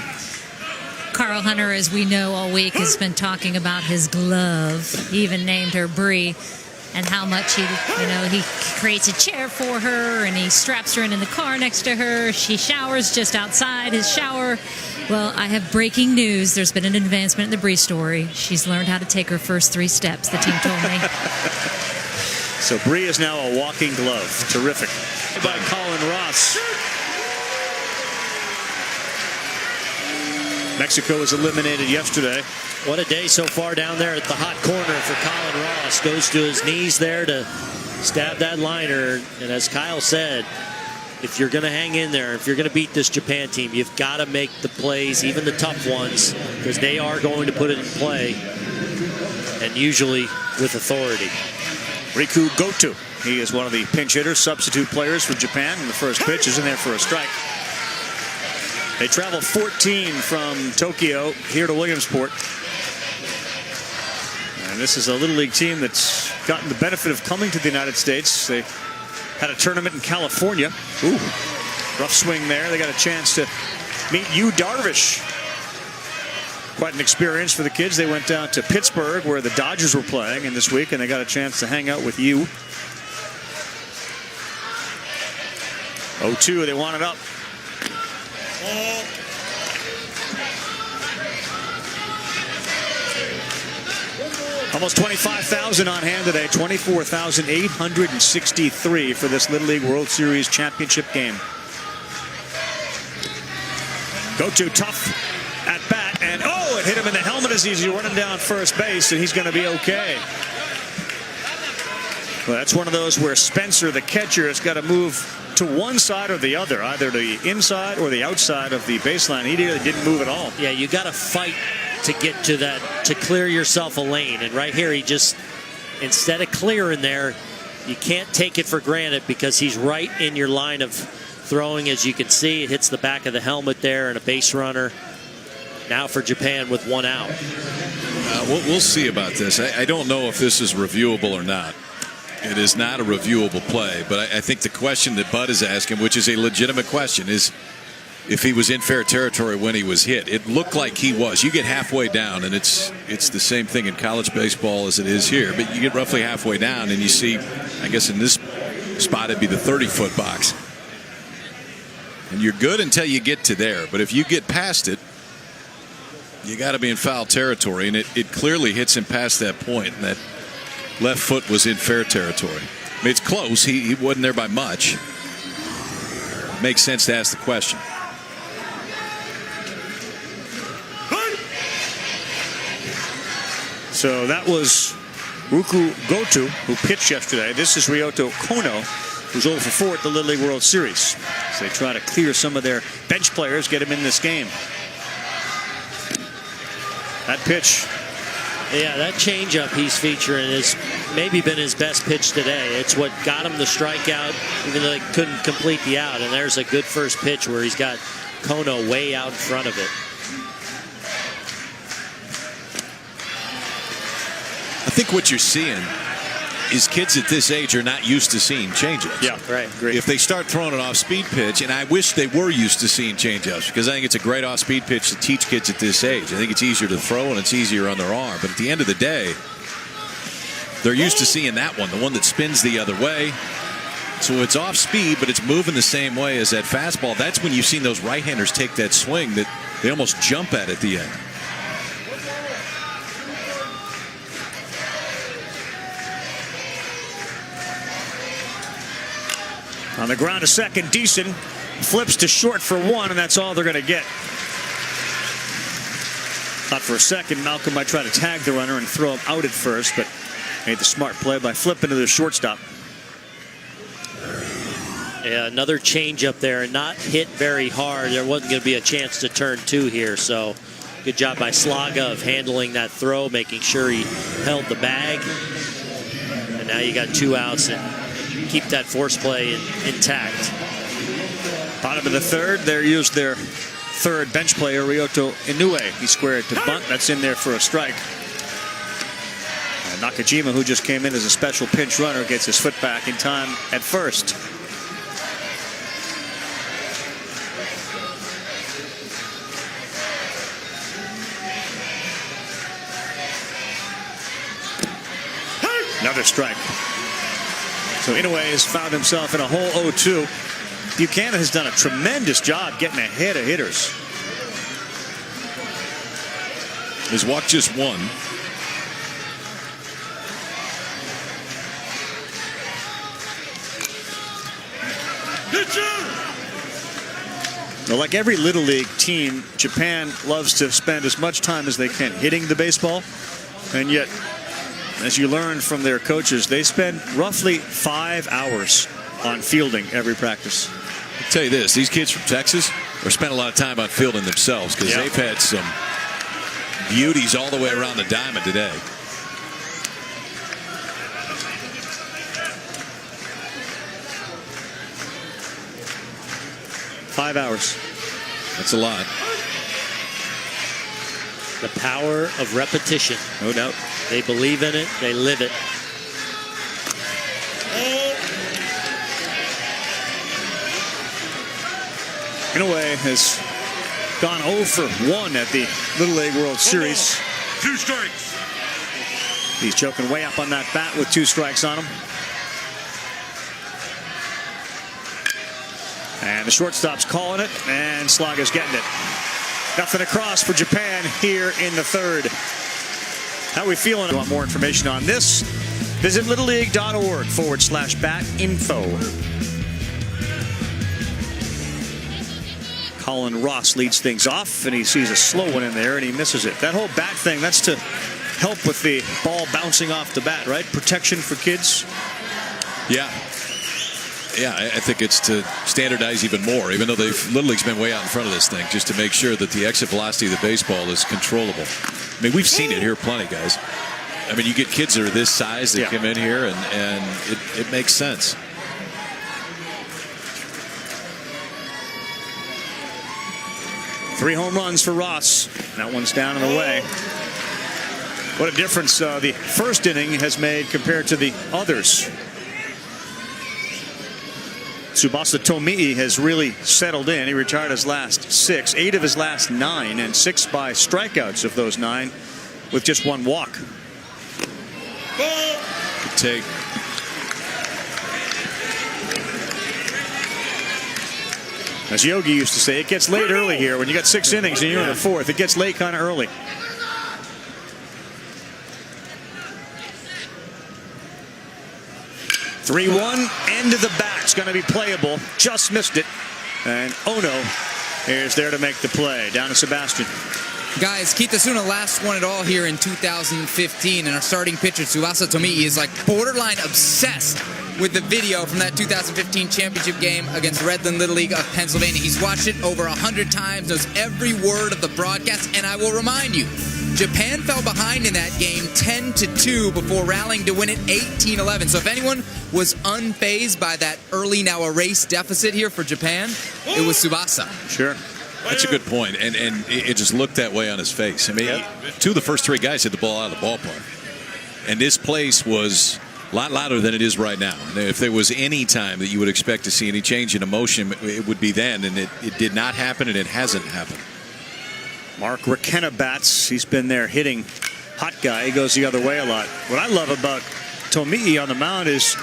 Carl Hunter, as we know all week, has been talking about his glove. He even named her Bree, and how much he creates a chair for her, and he straps her in the car next to her. She showers just outside his shower. Well, I have breaking news. There's been an advancement in the Bree story. She's learned how to take her first 3 steps, the team told me. So Bree is now a walking glove. Terrific. By Colin Ross. Mexico was eliminated yesterday. What a day so far down there at the hot corner for Colin Ross. Goes to his knees there to stab that liner. And as Kyle said, if you're going to hang in there, if you're going to beat this Japan team, you've got to make the plays, even the tough ones, because they are going to put it in play, and usually with authority. Riku Goto. He is one of the pinch hitters, substitute players for Japan, and the first pitch is in there for a strike. They travel 14 from Tokyo here to Williamsport. And this is a Little League team that's gotten the benefit of coming to the United States. They had a tournament in California. Ooh, rough swing there. They got a chance to meet Yu Darvish. Quite an experience for the kids. They went down to Pittsburgh, where the Dodgers were playing, and this week, and they got a chance to hang out with Yu. 0-2, they want it up. Almost 25,000 on hand today. 24,863 for this Little League World Series championship game. Go-to tough at bat, and oh, it hit him in the helmet as he's running down first base, and he's going to be okay. Well, that's one of those where Spencer, the catcher, has got to move to one side or the other, either the inside or the outside of the baseline. He really didn't move at all. Yeah, you got to fight to get to that, to clear yourself a lane. And right here, he just, instead of clearing there, you can't take it for granted because he's right in your line of throwing. As you can see, it hits the back of the helmet there, and a base runner. Now for Japan with 1 out. We'll see about this. I don't know if this is reviewable or not. It is not a reviewable play, but I think the question that Bud is asking, which is a legitimate question, is if he was in fair territory when he was hit. It looked like he was. You get halfway down, and it's the same thing in college baseball as it is here, but you get roughly halfway down, and you see, I guess in this spot it'd be the 30-foot box. And you're good until you get to there, but if you get past it, you got to be in foul territory, and it clearly hits him past that point, and that left foot was in fair territory. I mean, it's close. He wasn't there by much. Makes sense to ask the question. So that was Riku Goto, who pitched yesterday. This is Ryota Kono, who's 0 for 4 at the Little League World Series. So they try to clear some of their bench players, get him in this game. That pitch. Yeah, that changeup he's featuring has maybe been his best pitch today. It's what got him the strikeout, even though they couldn't complete the out. And there's a good first pitch where he's got Kono way out in front of it. I think what you're seeing is kids at this age are not used to seeing changeups. Yeah, right. Great. If they start throwing an off-speed pitch, and I wish they were used to seeing changeups, because I think it's a great off-speed pitch to teach kids at this age. I think it's easier to throw and it's easier on their arm. But at the end of the day, they're used to seeing that one, the one that spins the other way. So it's off-speed, but it's moving the same way as that fastball. That's when you've seen those right-handers take that swing that they almost jump at the end. On the ground to second, Deaton flips to short for 1, and that's all they're going to get. Thought for a second Malcolm might try to tag the runner and throw him out at first, but made the smart play by flipping to the shortstop. Yeah, another change up there and not hit very hard. There wasn't going to be a chance to turn two here, so good job by Slaga of handling that throw, making sure he held the bag. And now you got 2 outs and keep that force play intact. Bottom of the third, they used their third bench player, Ryoto Inoue. He squared to bunt. That's in there for a strike. And Nakajima, who just came in as a special pinch runner, gets his foot back in time at first. Another strike. So Inoue has found himself in a hole 0-2. Buchanan has done a tremendous job getting ahead of hitters. He's walked just one. Well, like every Little League team, Japan loves to spend as much time as they can hitting the baseball. And yet, as you learned from their coaches, they spend roughly 5 hours on fielding every practice. I'll tell you this, these kids from Texas are spending a lot of time on fielding themselves because they've had some beauties all the way around the diamond today. Five hours. That's a lot. The power of repetition. No doubt. They believe in it. They live it. Inoue has gone 0 for 1 at the Little League World Series. 2 strikes. He's choking way up on that bat with 2 strikes on him. And the shortstop's calling it, and Slaga's getting it. Nothing across for Japan here in the third. How are we feeling? If you want more information on this, visit littleleague.org/bat-info. Colin Ross leads things off, and he sees a slow one in there, and he misses it. That whole bat thing, that's to help with the ball bouncing off the bat, right? Protection for kids. Yeah. Yeah, I think it's to standardize even more, even though Little League's been way out in front of this thing, just to make sure that the exit velocity of the baseball is controllable. I mean, we've seen it here plenty, guys. I mean, you get kids that are this size that come in here, and it makes sense. Three home runs for Ross. That one's down and away. What a difference the first inning has made compared to the others. Tsubasa Tomii has really settled in. He retired his last 6, 8 of his last 9, and 6 by strikeouts of those 9 with just 1 walk. Good take. As Yogi used to say, it gets late early here. When you got 6 innings and you're in the 4th, it gets late kind of early. (3-1) end of the bat. It's going to be playable. Just missed it. And Ono is there to make the play. Down to Sebastian. Guys, Kitasuna last won it all here in 2015, and our starting pitcher, Tsubasa Tomii, is like borderline obsessed with the video from that 2015 championship game against Redland Little League of Pennsylvania. He's watched it over 100 times, knows every word of the broadcast, and I will remind you, Japan fell behind in that game 10-2 before rallying to win it 18-11. So if anyone was unfazed by that early, now erased deficit here for Japan, it was Tsubasa. Sure. That's a good point, and it just looked that way on his face. I mean, 2 of the first 3 guys hit the ball out of the ballpark, and this place was a lot louder than it is right now. And if there was any time that you would expect to see any change in emotion, it would be then, and it did not happen, and it hasn't happened. Mark Rakenna bats. He's been there hitting hot guy. He goes the other way a lot. What I love about Tomii on the mound is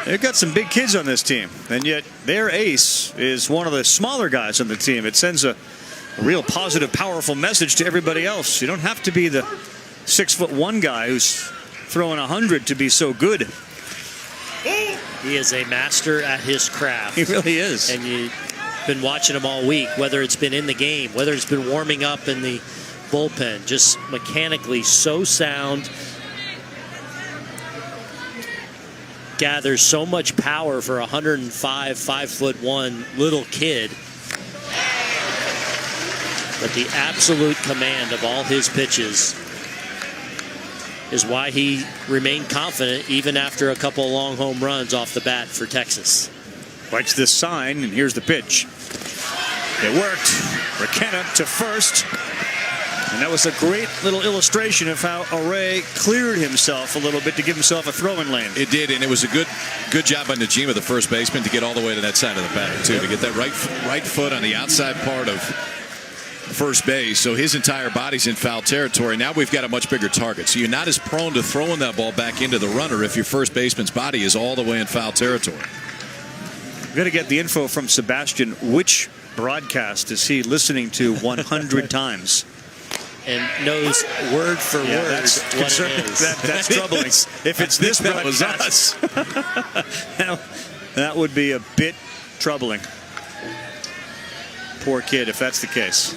they've got some big kids on this team, and yet their ace is one of the smaller guys on the team. It sends a real positive, powerful message to everybody else. You don't have to be the 6'1" guy who's throwing 100 to be so good. He is a master at his craft. He really is. And you've been watching him all week, whether it's been in the game, whether it's been warming up in the bullpen. Just mechanically so sound. Gathers so much power for a 105, 5'1" little kid. But the absolute command of all his pitches is why he remained confident even after a couple of long home runs off the bat for Texas. Likes this sign, and here's the pitch. It worked. McKenna to first. And that was a great little illustration of how Array cleared himself a little bit to give himself a throw-in lane. It did, and it was a good job by Najima, the first baseman, to get all the way to that side of the batter, too, to get that right foot on the outside part of first base. So his entire body's in foul territory. Now we've got a much bigger target. So you're not as prone to throwing that ball back into the runner if your first baseman's body is all the way in foul territory. We're going to get the info from Sebastian. Which broadcast is he listening to 100 times? And knows word for word that's what it is. That's troubling. If it's this broadcast, that would be a bit troubling. Poor kid, if that's the case.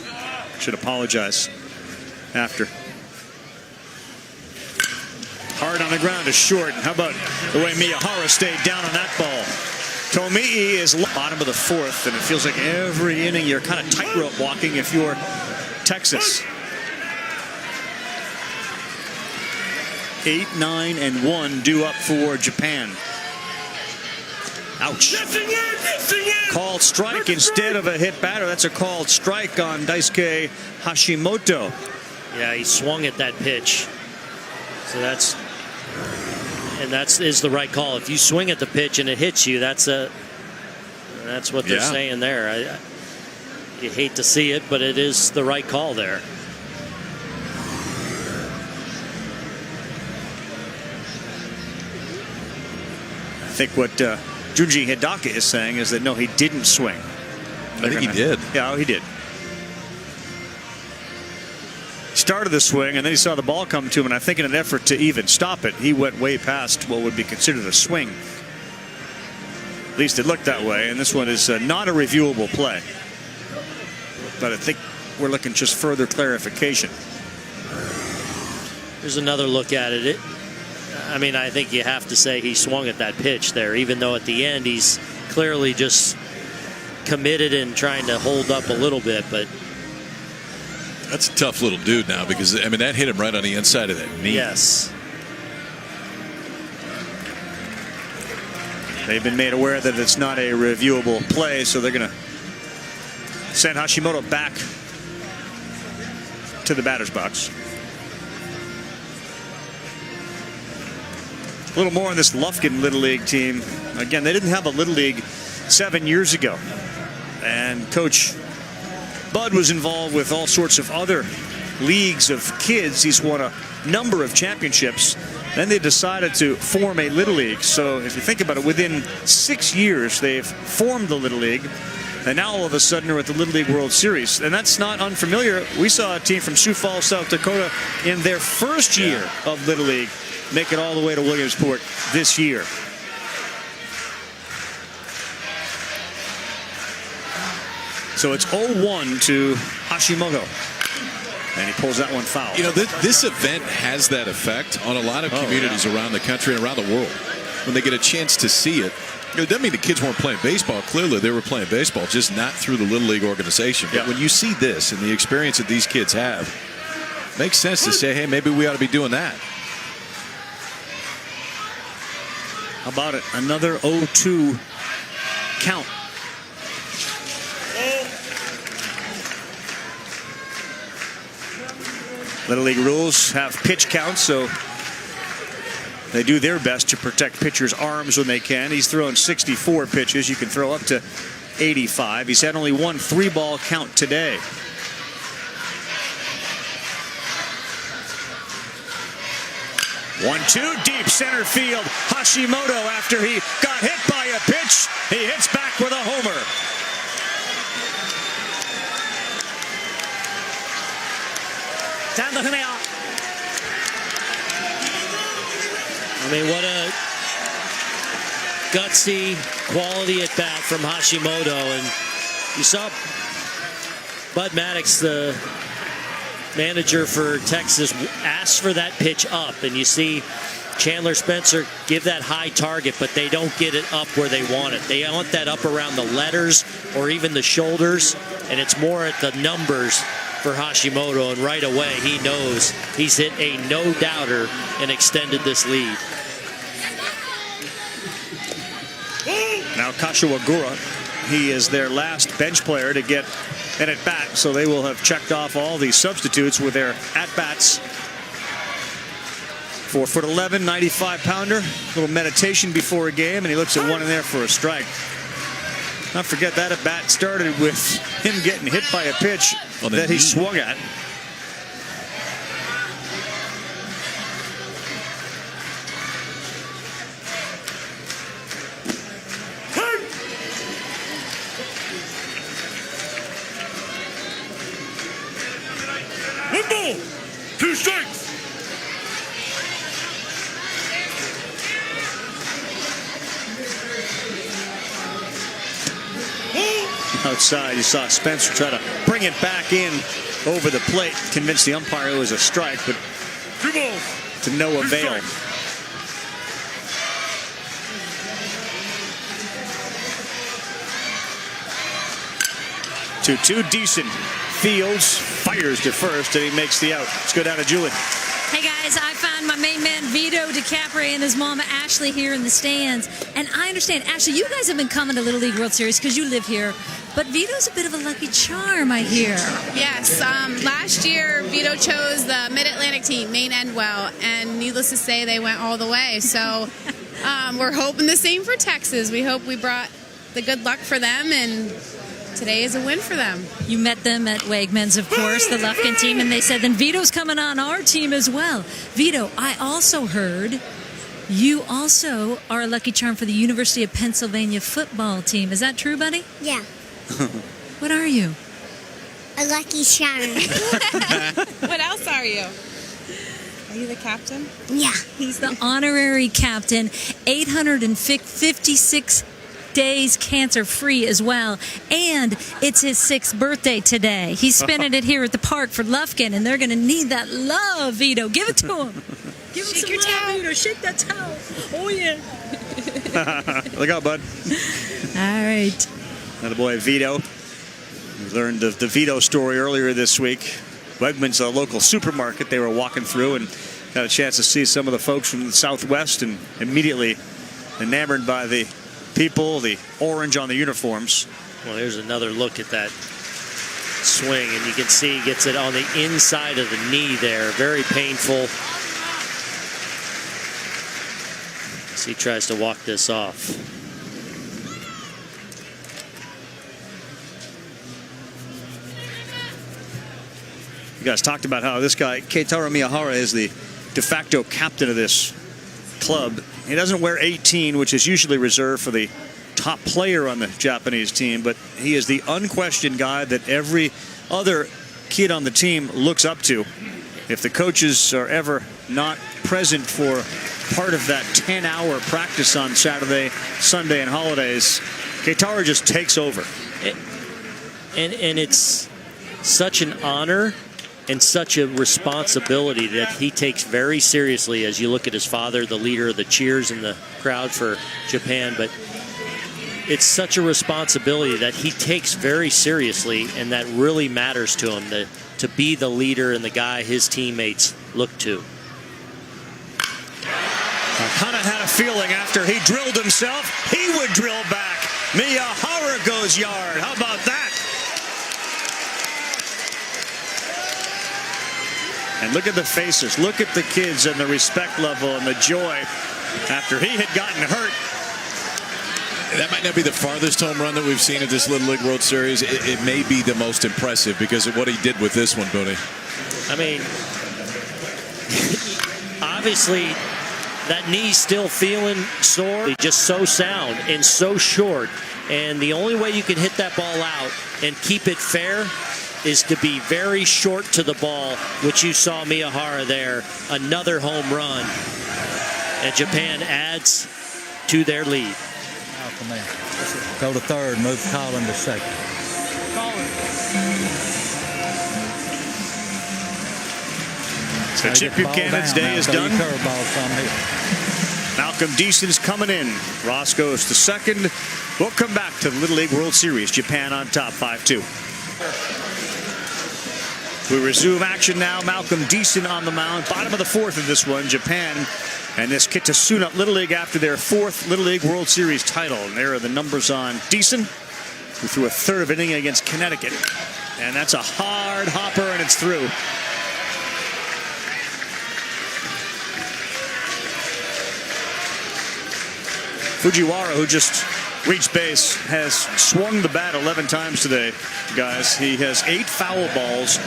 Should apologize after. Hard on the ground is short. How about the way Miyahara stayed down on that ball? Tomi'i is bottom of the fourth, and it feels like every inning you're kind of tightrope walking if you're Texas. 8, 9, and 1 due up for Japan. Ouch. Called strike instead of a hit batter. That's a called strike on Daisuke Hashimoto. Yeah, he swung at that pitch. So that's the right call. If you swing at the pitch and it hits you, that's what they're saying there. You hate to see it, but it is the right call there. I think what Junji Hidaka is saying is that no, he didn't swing. I think he did. Yeah, he did. Started the swing, and then he saw the ball come to him, and I think in an effort to even stop it, he went way past what would be considered a swing. At least it looked that way, and this one is not a reviewable play. But I think we're looking just further clarification. Here's another look at it. I mean, I think you have to say he swung at that pitch there, even though at the end he's clearly just committed and trying to hold up a little bit. But that's a tough little dude now, because I mean that hit him right on the inside of that knee. Yes. They've been made aware that it's not a reviewable play, so they're going to send Hashimoto back to the batter's box. A little more on this Lufkin Little League team. Again, they didn't have a Little League 7 years ago. And Coach Bud was involved with all sorts of other leagues of kids. He's won a number of championships. Then they decided to form a Little League. So if you think about it, within 6 years, they've formed the Little League. And now all of a sudden they're at the Little League World Series. And that's not unfamiliar. We saw a team from Sioux Falls, South Dakota in their first year of Little League make it all the way to Williamsport this year. So it's 0-1 to Hashimoto. And he pulls that one foul. You know, this event has that effect on a lot of communities around the country and around the world. When they get a chance to see it, it doesn't mean the kids weren't playing baseball. Clearly, they were playing baseball, just not through the Little League organization. But when you see this and the experience that these kids have, it makes sense to say, hey, maybe we ought to be doing that. How about it? Another 0-2 count. Little League rules have pitch counts, so they do their best to protect pitchers' arms when they can. He's throwing 64 pitches. You can throw up to 85. He's had only one 3-ball count today. One-two, deep center field. Hashimoto, after he got hit by a pitch, he hits back with a homer. I mean, what a gutsy quality at bat from Hashimoto. And you saw Bud Maddox, the manager for Texas asked for that pitch up, and you see Chandler Spencer give that high target, but they don't get it up where they want it. They want that up around the letters or even the shoulders, and it's more at the numbers for Hashimoto, and right away he knows he's hit a no-doubter and extended this lead. Now Kashiwa Gura, he is their last bench player to get an at-bat, so they will have checked off all the substitutes with their at-bats. 4'11", 95-pounder. Little meditation before a game, and he looks at one in there for a strike. Not forget that at-bat started with him getting hit by a pitch that he swung at. One ball, 2 strikes. Outside, you saw Spencer try to bring it back in over the plate, convinced the umpire it was a strike, but 2 balls, to no 2 avail. strikes. 2-2, Deaton fields, fires to first, and he makes the out. Let's go down to Julie. Hey guys, I found my main man Vito DiCaprio and his mama Ashley here in the stands. And I understand, Ashley, you guys have been coming to Little League World Series because you live here. But Vito's a bit of a lucky charm, I hear. Yes, last year Vito chose the Mid-Atlantic team, Maine and Well, and needless to say, they went all the way. So we're hoping the same for Texas. We hope we brought the good luck for them, and today is a win for them. You met them at Wegmans, of course, the Lufkin team, and they said, then Vito's coming on our team as well. Vito, I also heard you also are a lucky charm for the University of Pennsylvania football team. Is that true, buddy? Yeah, What are you? a lucky charm. What else are you? Are you the captain? Yeah. He's the honorary captain, 856 days cancer-free as well, and it's his 6th birthday today. He's spending it here at the park for Lufkin, and they're going to need that love, Vito. Give it to him. Give him Shake some your love, towel. Vito. Shake that towel. Oh, yeah. Look out, bud. All right. That boy Vito. We learned of the Vito story earlier this week. Wegmans, a local supermarket, they were walking through and got a chance to see some of the folks from the Southwest, and immediately enamored by the people, the orange on the uniforms. Well, here's another look at that swing, and you can see he gets it on the inside of the knee there. Very painful. As he tries to walk this off. You guys talked about how this guy, Keitaro Miyahara, is the de facto captain of this club. He doesn't wear 18, which is usually reserved for the top player on the Japanese team, but he is the unquestioned guy that every other kid on the team looks up to. If the coaches are ever not present for part of that 10-hour practice on Saturday, Sunday, and holidays, Keitaro just takes over. And it's such an honor and such a responsibility that he takes very seriously as you look at his father, the leader of the cheers in the crowd for Japan. But it's such a responsibility that he takes very seriously, and that really matters to him, to be the leader and the guy his teammates look to. I kind of had a feeling after he drilled himself, he would drill back. Miyahara goes yard. How about that? And look at the faces. Look at the kids and the respect level and the joy after he had gotten hurt. That might not be the farthest home run that we've seen at this Little League World Series. It may be the most impressive because of what he did with this one, Booney. I mean, obviously, that knee's still feeling sore. He's just so sound and so short. And the only way you can hit that ball out and keep it fair is to be very short to the ball, which you saw Miyahara there. Another home run. And Japan adds to their lead. Go to third, move Colin to second. So Chip Buchanan's day is done. Malcolm Deason's coming in. Ross goes to second. We'll come back to the Little League World Series. Japan on top, 5-2. We resume action now. Malcolm Deason on the mound. Bottom of the fourth of this one. Japan and this Kitasuna Little League after their fourth Little League World Series title. And there are the numbers on Deason, who threw a third of inning against Connecticut. And that's a hard hopper, and it's through. Fujiwara, who just reached base, has swung the bat 11 times today, guys. He has 8 foul balls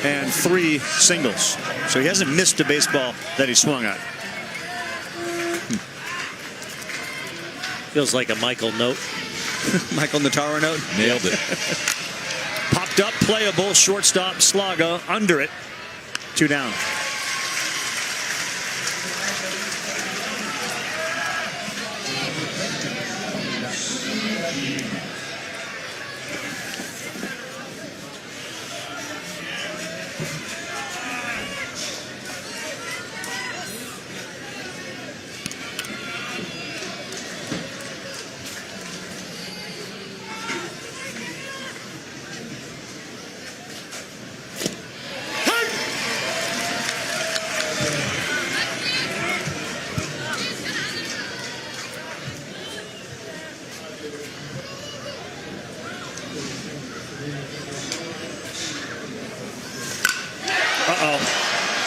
and 3 singles. So he hasn't missed a baseball that he swung at. Feels like a Michael note. Michael Notaro note? Nailed it. Popped up, playable, shortstop, Slaga, under it. 2 down.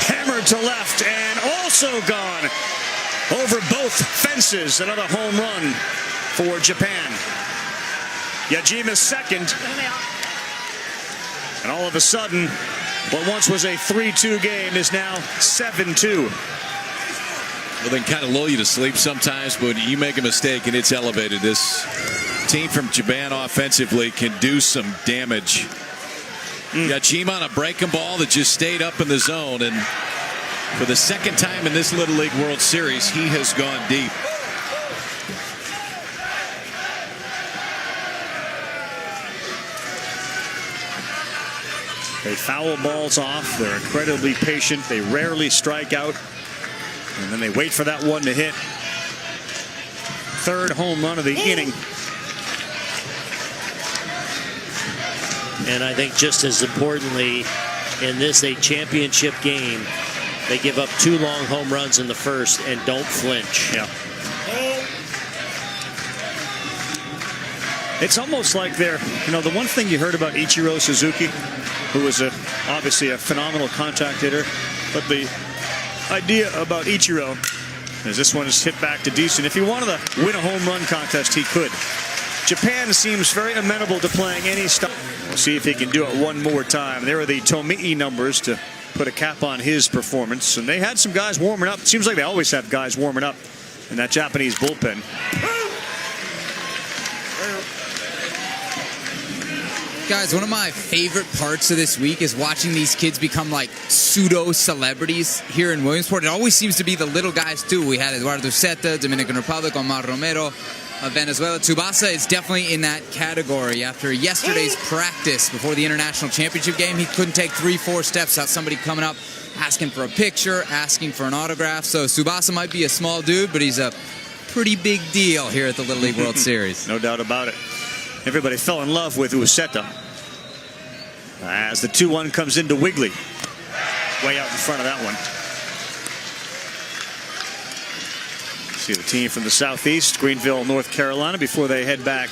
Hammered to left and also gone over both fences. Another home run for Japan. Yajima's second. And all of a sudden, what once was a 3-2 game is now 7-2. Well, they kind of lull you to sleep sometimes, but you make a mistake and it's elevated. This team from Japan offensively can do some damage. Yajima on a breaking ball that just stayed up in the zone, and for the second time in this Little League World Series, he has gone deep. They foul balls off. They're incredibly patient. They rarely strike out, and then they wait for that one to hit. Third home run of the inning. And I think just as importantly, in this a championship game, they give up 2 long home runs in the first and don't flinch. Yeah. It's almost like they're, the one thing you heard about Ichiro Suzuki, who was obviously a phenomenal contact hitter, but the idea about Ichiro is this one is hit back to Deason. If he wanted to win a home run contest, he could. Japan seems very amenable to playing any style. We'll see if he can do it one more time. There are the Tomii numbers to put a cap on his performance. And they had some guys warming up. It seems like they always have guys warming up in that Japanese bullpen. Guys, one of my favorite parts of this week is watching these kids become like pseudo-celebrities here in Williamsport. It always seems to be the little guys, too. We had Eduardo Zeta, Dominican Republic, Omar Romero, Venezuela. Tsubasa is definitely in that category. After yesterday's practice before the International Championship game, he couldn't take 3-4 steps without somebody coming up, asking for a picture, asking for an autograph. So Tsubasa might be a small dude, but he's a pretty big deal here at the Little League World Series. No doubt about it. Everybody fell in love with Ueseta. As the 2-1 comes into Wiggly. Way out in front of that one. See the team from the southeast, Greenville, North Carolina, before they head back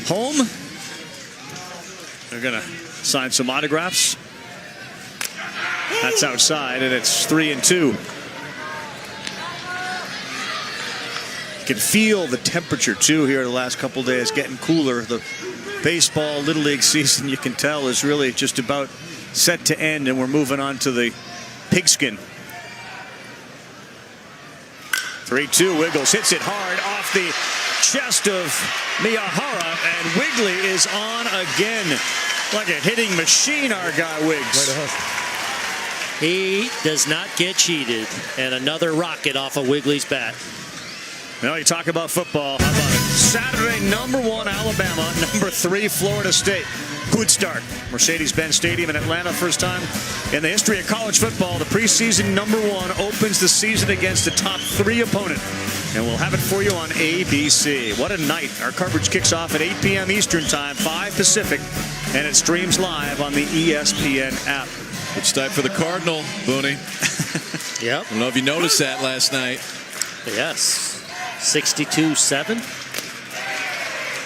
home. They're going to sign some autographs. That's outside, and it's 3-2. You can feel the temperature, too, here the last couple days, getting cooler. The baseball Little League season, you can tell, is really just about set to end, and we're moving on to the pigskin. 3-2, Wiggles hits it hard off the chest of Miyahara, and Wiggly is on again. Like a hitting machine, our guy Wiggs. He does not get cheated, and another rocket off of Wiggly's bat. Well, you talk about football. How about it? Saturday, #1 Alabama, #3 Florida State. Good start. Mercedes-Benz Stadium in Atlanta. First time in the history of college football. The preseason #1 opens the season against a top 3 opponent. And we'll have it for you on ABC. What a night. Our coverage kicks off at 8 p.m. Eastern Time, 5 Pacific, and it streams live on the ESPN app. It's time for the Cardinal, Booney. Yep. I don't know if you noticed that last night. Yes. 62-7.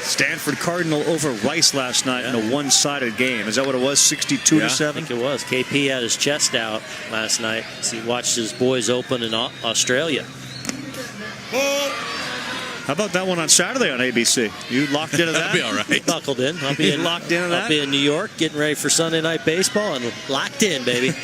Stanford Cardinal over Rice last night in a one-sided game. Is that what it was? 62-7? I think it was. KP had his chest out last night as he watched his boys open in Australia. How about that one on Saturday on ABC? You locked into that? That'll be all right. Buckled in. I'll be in, locked into that? I'll be in New York getting ready for Sunday Night Baseball and locked in, baby.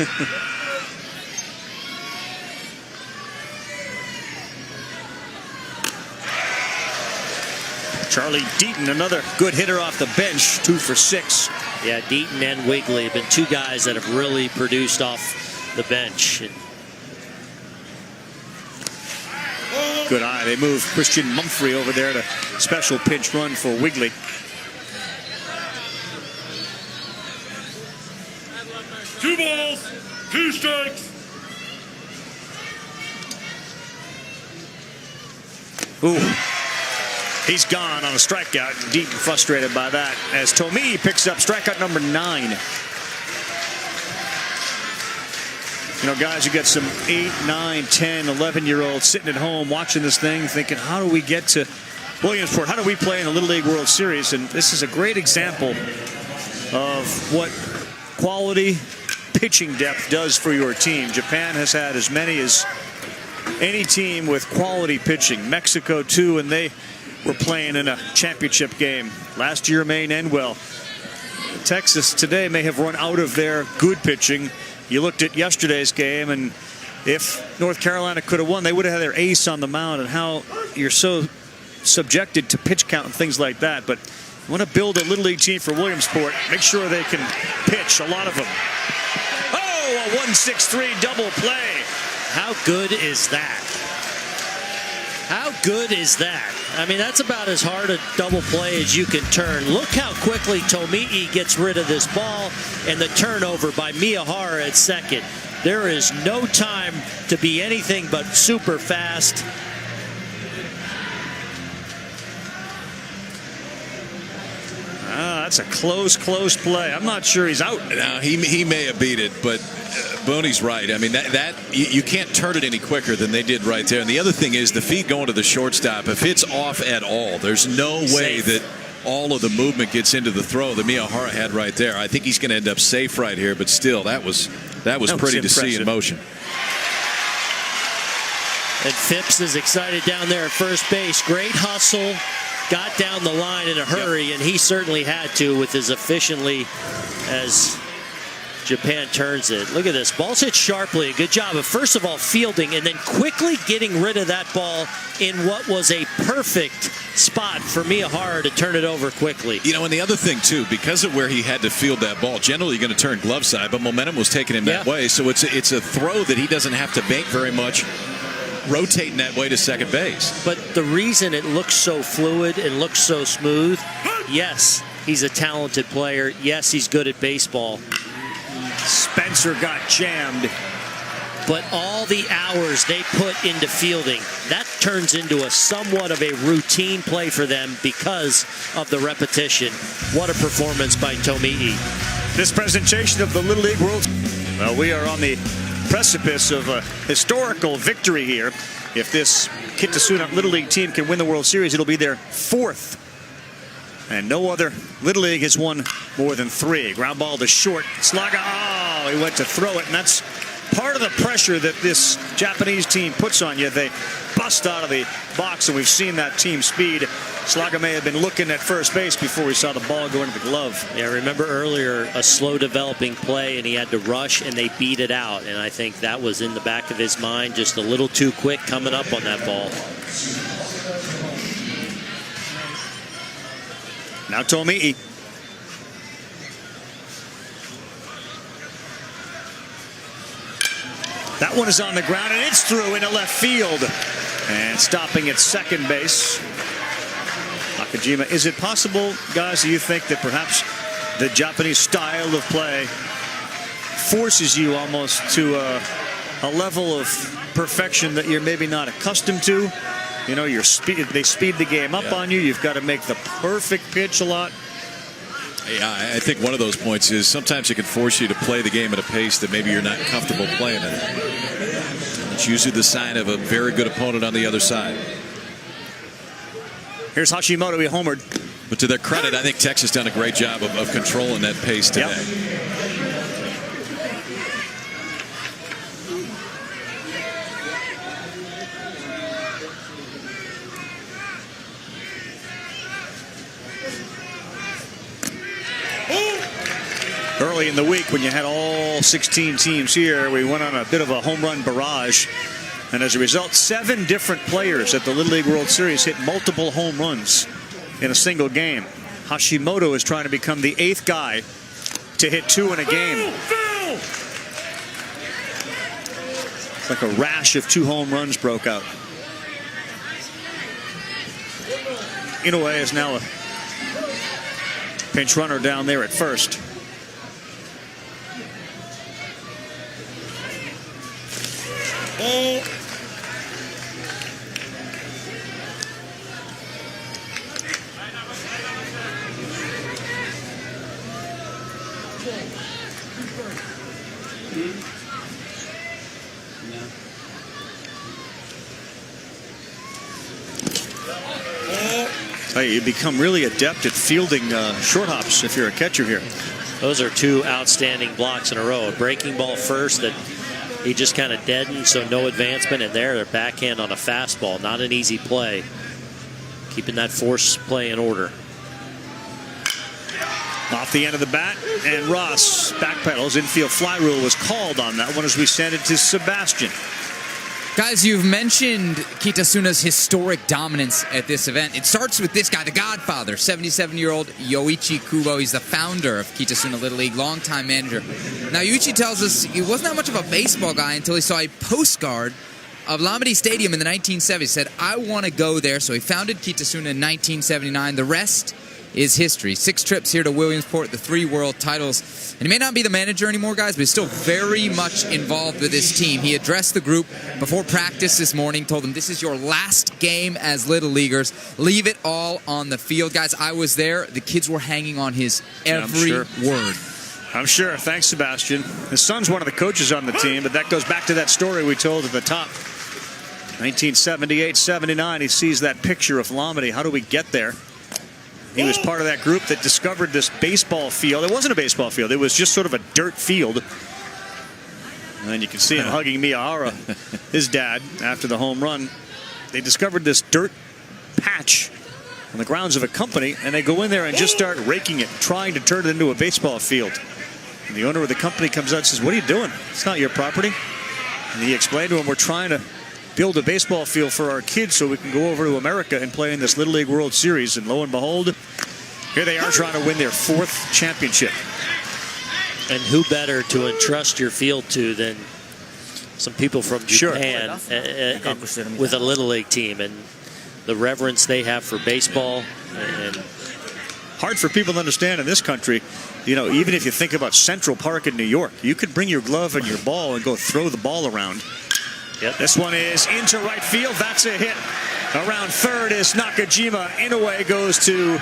Charlie Deaton, another good hitter off the bench, 2 for 6. Yeah, Deaton and Wigley have been 2 guys that have really produced off the bench. Good eye. They move Christian Mumphrey over there to special pinch run for Wigley. Two balls, 2 strikes. Ooh. He's gone on a strikeout. Deaton frustrated by that as Tomei picks up strikeout number 9. You know, guys, you get some 8, 9, 10, 11-year-olds sitting at home watching this thing thinking, how do we get to Williamsport? How do we play in the Little League World Series? And this is a great example of what quality pitching depth does for your team. Japan has had as many as any team with quality pitching. Mexico, too, and they were playing in a championship game. Last year may end well. Texas today may have run out of their good pitching. You looked at yesterday's game, and if North Carolina could have won, they would have had their ace on the mound, and how you're so subjected to pitch count and things like that. But you want to build a Little League team for Williamsport, make sure they can pitch, a lot of them. Oh, a 1-6-3 double play. How good is that? How good is that? I mean, that's about as hard a double play as you can turn. Look how quickly Tomei gets rid of this ball, and the turnover by Miyahara at second. There is no time to be anything but super fast. That's a close play. I'm not sure he's out. Now, he may have beat it, but Boney's right. I mean, that you can't turn it any quicker than they did right there. And the other thing is the feet going to the shortstop. If it's off at all, there's no way that all of the movement gets into the throw that Miyahara had right there. I think he's going to end up safe right here, but still, that was pretty to see in motion. And Phipps is excited down there at first base. Great hustle. Got down the line in a hurry, and he certainly had to with as efficiently as Japan turns it. Look at this. Ball's hit sharply. Good job of, first of all, fielding and then quickly getting rid of that ball in what was a perfect spot for Miyahara to turn it over quickly. You know, and the other thing, too, because of where he had to field that ball, generally you're going to turn glove side, but momentum was taking him that way. So it's a throw that he doesn't have to bank very much, rotating that way to second base. But the reason it looks so fluid and looks so smooth, yes, he's a talented player. Yes, he's good at baseball. Spencer got jammed. But all the hours they put into fielding, that turns into a somewhat of a routine play for them because of the repetition. What a performance by Tomei. This presentation of the Little League World. Well, we are on the precipice of a historical victory here. If this Kitasuna Little League team can win the World Series, it'll be their 4th. And no other Little League has won more than 3. Ground ball to short. Slaga, he went to throw it, and that's part of the pressure that this Japanese team puts on you. They bust out of the box, and we've seen that team speed. Slaga may have been looking at first base before we saw the ball go into the glove. Yeah, remember earlier a slow developing play, and he had to rush, and they beat it out. And I think that was in the back of his mind, just a little too quick coming up on that ball. Now Tomei. That one is on the ground, and it's through into left field. And stopping at second base, Nakajima. Is it possible, guys, do you think that perhaps The Japanese style of play forces you almost to a level of perfection that you're maybe not accustomed to. You know, they speed the game up on you. You've got to make the perfect pitch a lot. Yeah, I think one of those points is sometimes it can force you to play the game at a pace that maybe you're not comfortable playing at. It's usually the sign of a very good opponent on the other side. Here's Hashimoto. He homered. But to their credit, I think Texas done a great job of controlling that pace today. Yep. Early in the week, when you had all 16 teams here, we went on a bit of a home run barrage. And as a result, 7 different players at the Little League World Series hit multiple home runs in a single game. Hashimoto is trying to become the 8th guy to hit 2 in a game. It's like a rash of 2 home runs broke out. Inoue is now a pinch runner down there at first. Hey, you become really adept at fielding short hops if you're a catcher here. Those are 2 outstanding blocks in a row. A breaking ball first that he just kind of deadened, so no advancement. And their backhand on a fastball. Not an easy play. Keeping that force play in order. Off the end of the bat, and Ross backpedals. Infield fly rule was called on that one as we send it to Sebastian. Guys, you've mentioned Kitasuna's historic dominance at this event. It starts with this guy, the godfather, 77-year-old Yoichi Kubo. He's the founder of Kitasuna Little League, longtime manager. Now, Yoichi tells us he wasn't that much of a baseball guy until he saw a postcard of Lamadi Stadium in the 1970s. He said, I want to go there. So he founded Kitasuna in 1979. The rest is history. 6 trips here to Williamsport, the 3 world titles. And he may not be the manager anymore, guys, but he's still very much involved with his team. He addressed the group before practice this morning, told them this is your last game as Little Leaguers. Leave it all on the field. Guys, I was there. The kids were hanging on his every word. I'm sure. Thanks, Sebastian. His son's one of the coaches on the team, but that goes back to that story we told at the top. 1978-79, he sees that picture of Lamadi. How do we get there? He was part of that group that discovered this baseball field. It wasn't a baseball field. It was just sort of a dirt field. And you can see him hugging Miyahara, his dad, after the home run. They discovered this dirt patch on the grounds of a company, and they go in there and just start raking it, trying to turn it into a baseball field. And the owner of the company comes out and says, what are you doing? It's not your property. And he explained to him, we're trying to build a baseball field for our kids so we can go over to America and play in this Little League World Series. And lo and behold, here they are trying to win their 4th championship. And who better to entrust your field to than some people from Japan with a Little League team, and the reverence they have for baseball. And hard for people to understand in this country. You know, even if you think about Central Park in New York, you could bring your glove and your ball and go throw the ball around. Yep. This one is into right field. That's a hit. Around third is Nakajima. Inoue goes to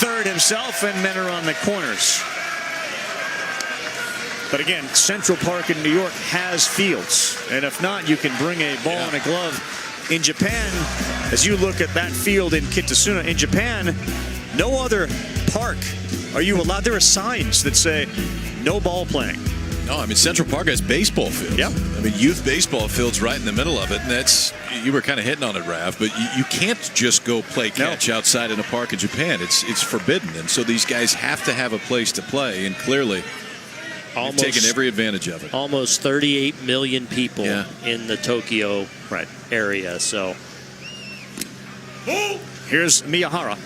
third himself, and men are on the corners. But again, Central Park in New York has fields. And if not, you can bring a ball and a glove. In Japan, as you look at that field in Kitasuna, in Japan, no other park are you allowed. There are signs that say no ball playing. No, I mean, Central Park has baseball fields. Yep. I mean, youth baseball fields right in the middle of it. And that's, you were kind of hitting on it, Rav, but you can't just go play catch outside in a park in Japan. It's forbidden. And so these guys have to have a place to play. And clearly, they've taken every advantage of it. Almost 38 million people in the Tokyo area. So here's Miyahara.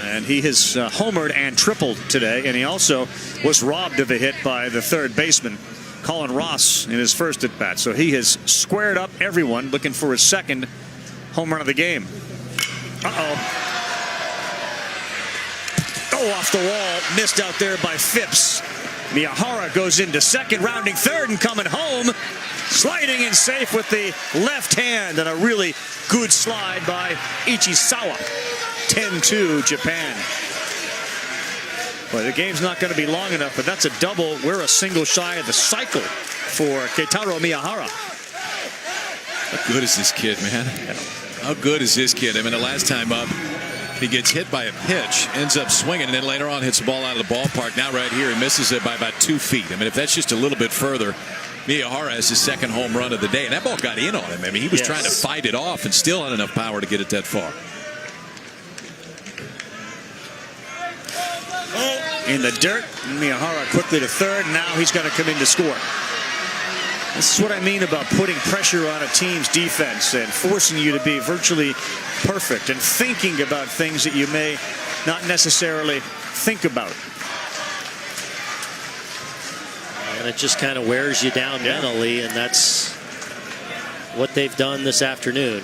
And he has homered and tripled today, and he also was robbed of a hit by the third baseman, Colin Ross, in his first at-bat. So he has squared up everyone, looking for his second home run of the game. Oh, off the wall, missed out there by Phipps. Miyahara goes into second, rounding third, and coming home. Sliding in safe with the left hand, and a really good slide by Ichisawa. 10-2 Japan. Well, the game's not going to be long enough, but that's a double. We're a single shy of the cycle for Keitaro Miyahara. How good is this kid, man? How good is this kid? I mean, the last time up, he gets hit by a pitch, ends up swinging, and then later on hits the ball out of the ballpark. Now right here, he misses it by about 2 feet. I mean, if that's just a little bit further, Miyahara has his second home run of the day, and that ball got in on him. I mean, he was trying to fight it off and still had enough power to get it that far. In the dirt, Miyahara quickly to third, and now he's got to come in to score. This is what I mean about putting pressure on a team's defense and forcing you to be virtually perfect and thinking about things that you may not necessarily think about. And it just kind of wears you down mentally, and that's what they've done this afternoon.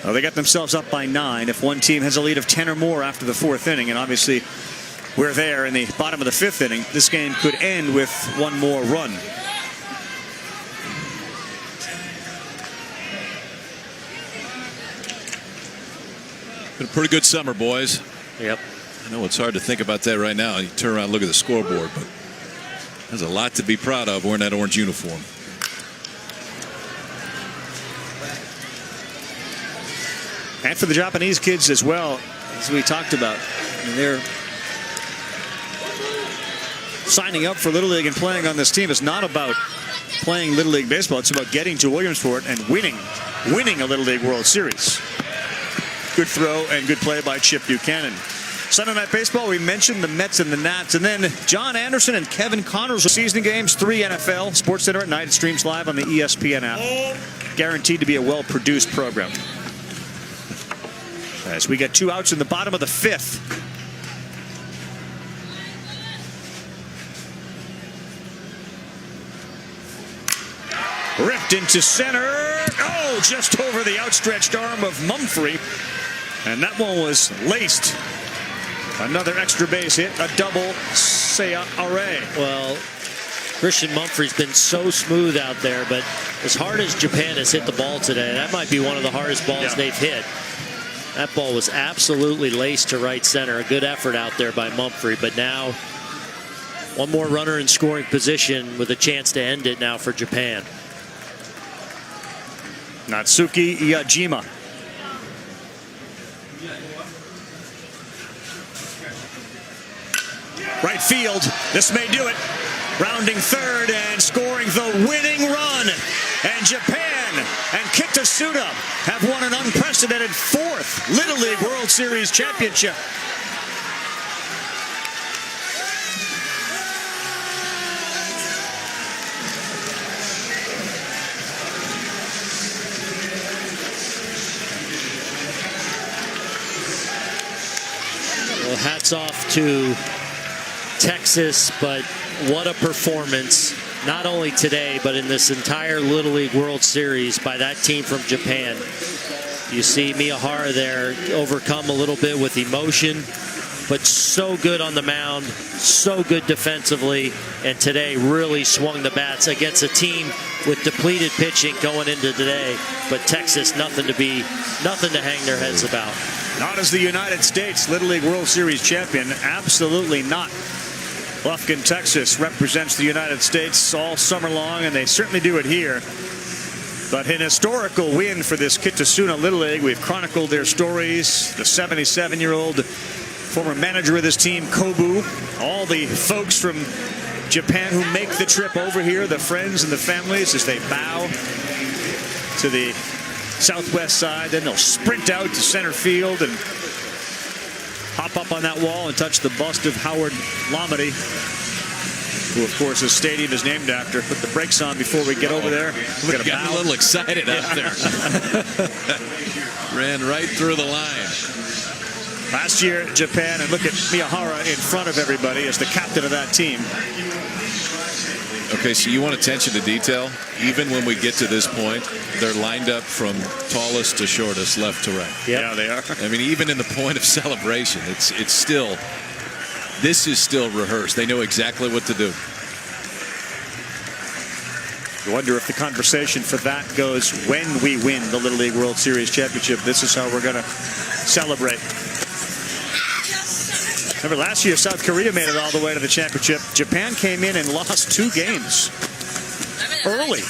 Well, they got themselves up by 9 if one team has a lead of 10 or more after the 4th inning, and obviously we're there in the bottom of the 5th inning. This game could end with one more run. Been a pretty good summer, boys. Yep. I know it's hard to think about that right now. You turn around and look at the scoreboard, but there's a lot to be proud of wearing that orange uniform. And for the Japanese kids as well, as we talked about, they're signing up for Little League and playing on this team. Is not about playing Little League baseball. It's about getting to Williamsport and winning a Little League World Series. Good throw and good play by Chip Buchanan. Sunday Night Baseball, we mentioned the Mets and the Nats, and then John Anderson and Kevin Connors. Season games, 3 NFL, SportsCenter at night. It streams live on the ESPN app. Guaranteed to be a well-produced program. As we get 2 outs in the bottom of the 5th. Ripped into center. Oh, just over the outstretched arm of Mumphrey. And that one was laced. Another extra base hit, a double Seiya Array. Well, Christian Mumphrey's been so smooth out there, but as hard as Japan has hit the ball today, that might be one of the hardest balls they've hit. That ball was absolutely laced to right center. A good effort out there by Mumphrey, but now one more runner in scoring position with a chance to end it now for Japan. Natsuki Yajima. Right field. This may do it. Rounding third and scoring the winning run. And Japan and Kitasuna have won an unprecedented 4th Little League World Series championship. Well, hats off to Texas, but what a performance, not only today, but in this entire Little League World Series by that team from Japan. You see Miyahara there overcome a little bit with emotion, but so good on the mound, so good defensively, and today really swung the bats against a team with depleted pitching going into today. But Texas, nothing to hang their heads about. Not as the United States Little League World Series champion. Absolutely not. Lufkin, Texas represents the United States all summer long, and they certainly do it here. But an historical win for this Kitasuna Little League. We've chronicled their stories. The 77-year-old former manager of this team, Kobu. All the folks from Japan who make the trip over here, the friends and the families, as they bow to the southwest side. Then they'll sprint out to center field and hop up on that wall and touch the bust of Howard Lamade, who, of course, his stadium is named after. Put the brakes on before we get over there. We're getting a little excited out there. Ran right through the line. Last year, Japan, and look at Miyahara in front of everybody as the captain of that team. Okay, so you want attention to detail. Even when we get to this point, they're lined up from tallest to shortest, left to right. Yeah, they are. I mean, even in the point of celebration, it's still, this is still rehearsed. They know exactly what to do. You wonder if the conversation for that goes when we win the Little League World Series championship. This is how we're going to celebrate. Remember last year, South Korea made it all the way to the championship. Japan came in and lost 2 games early.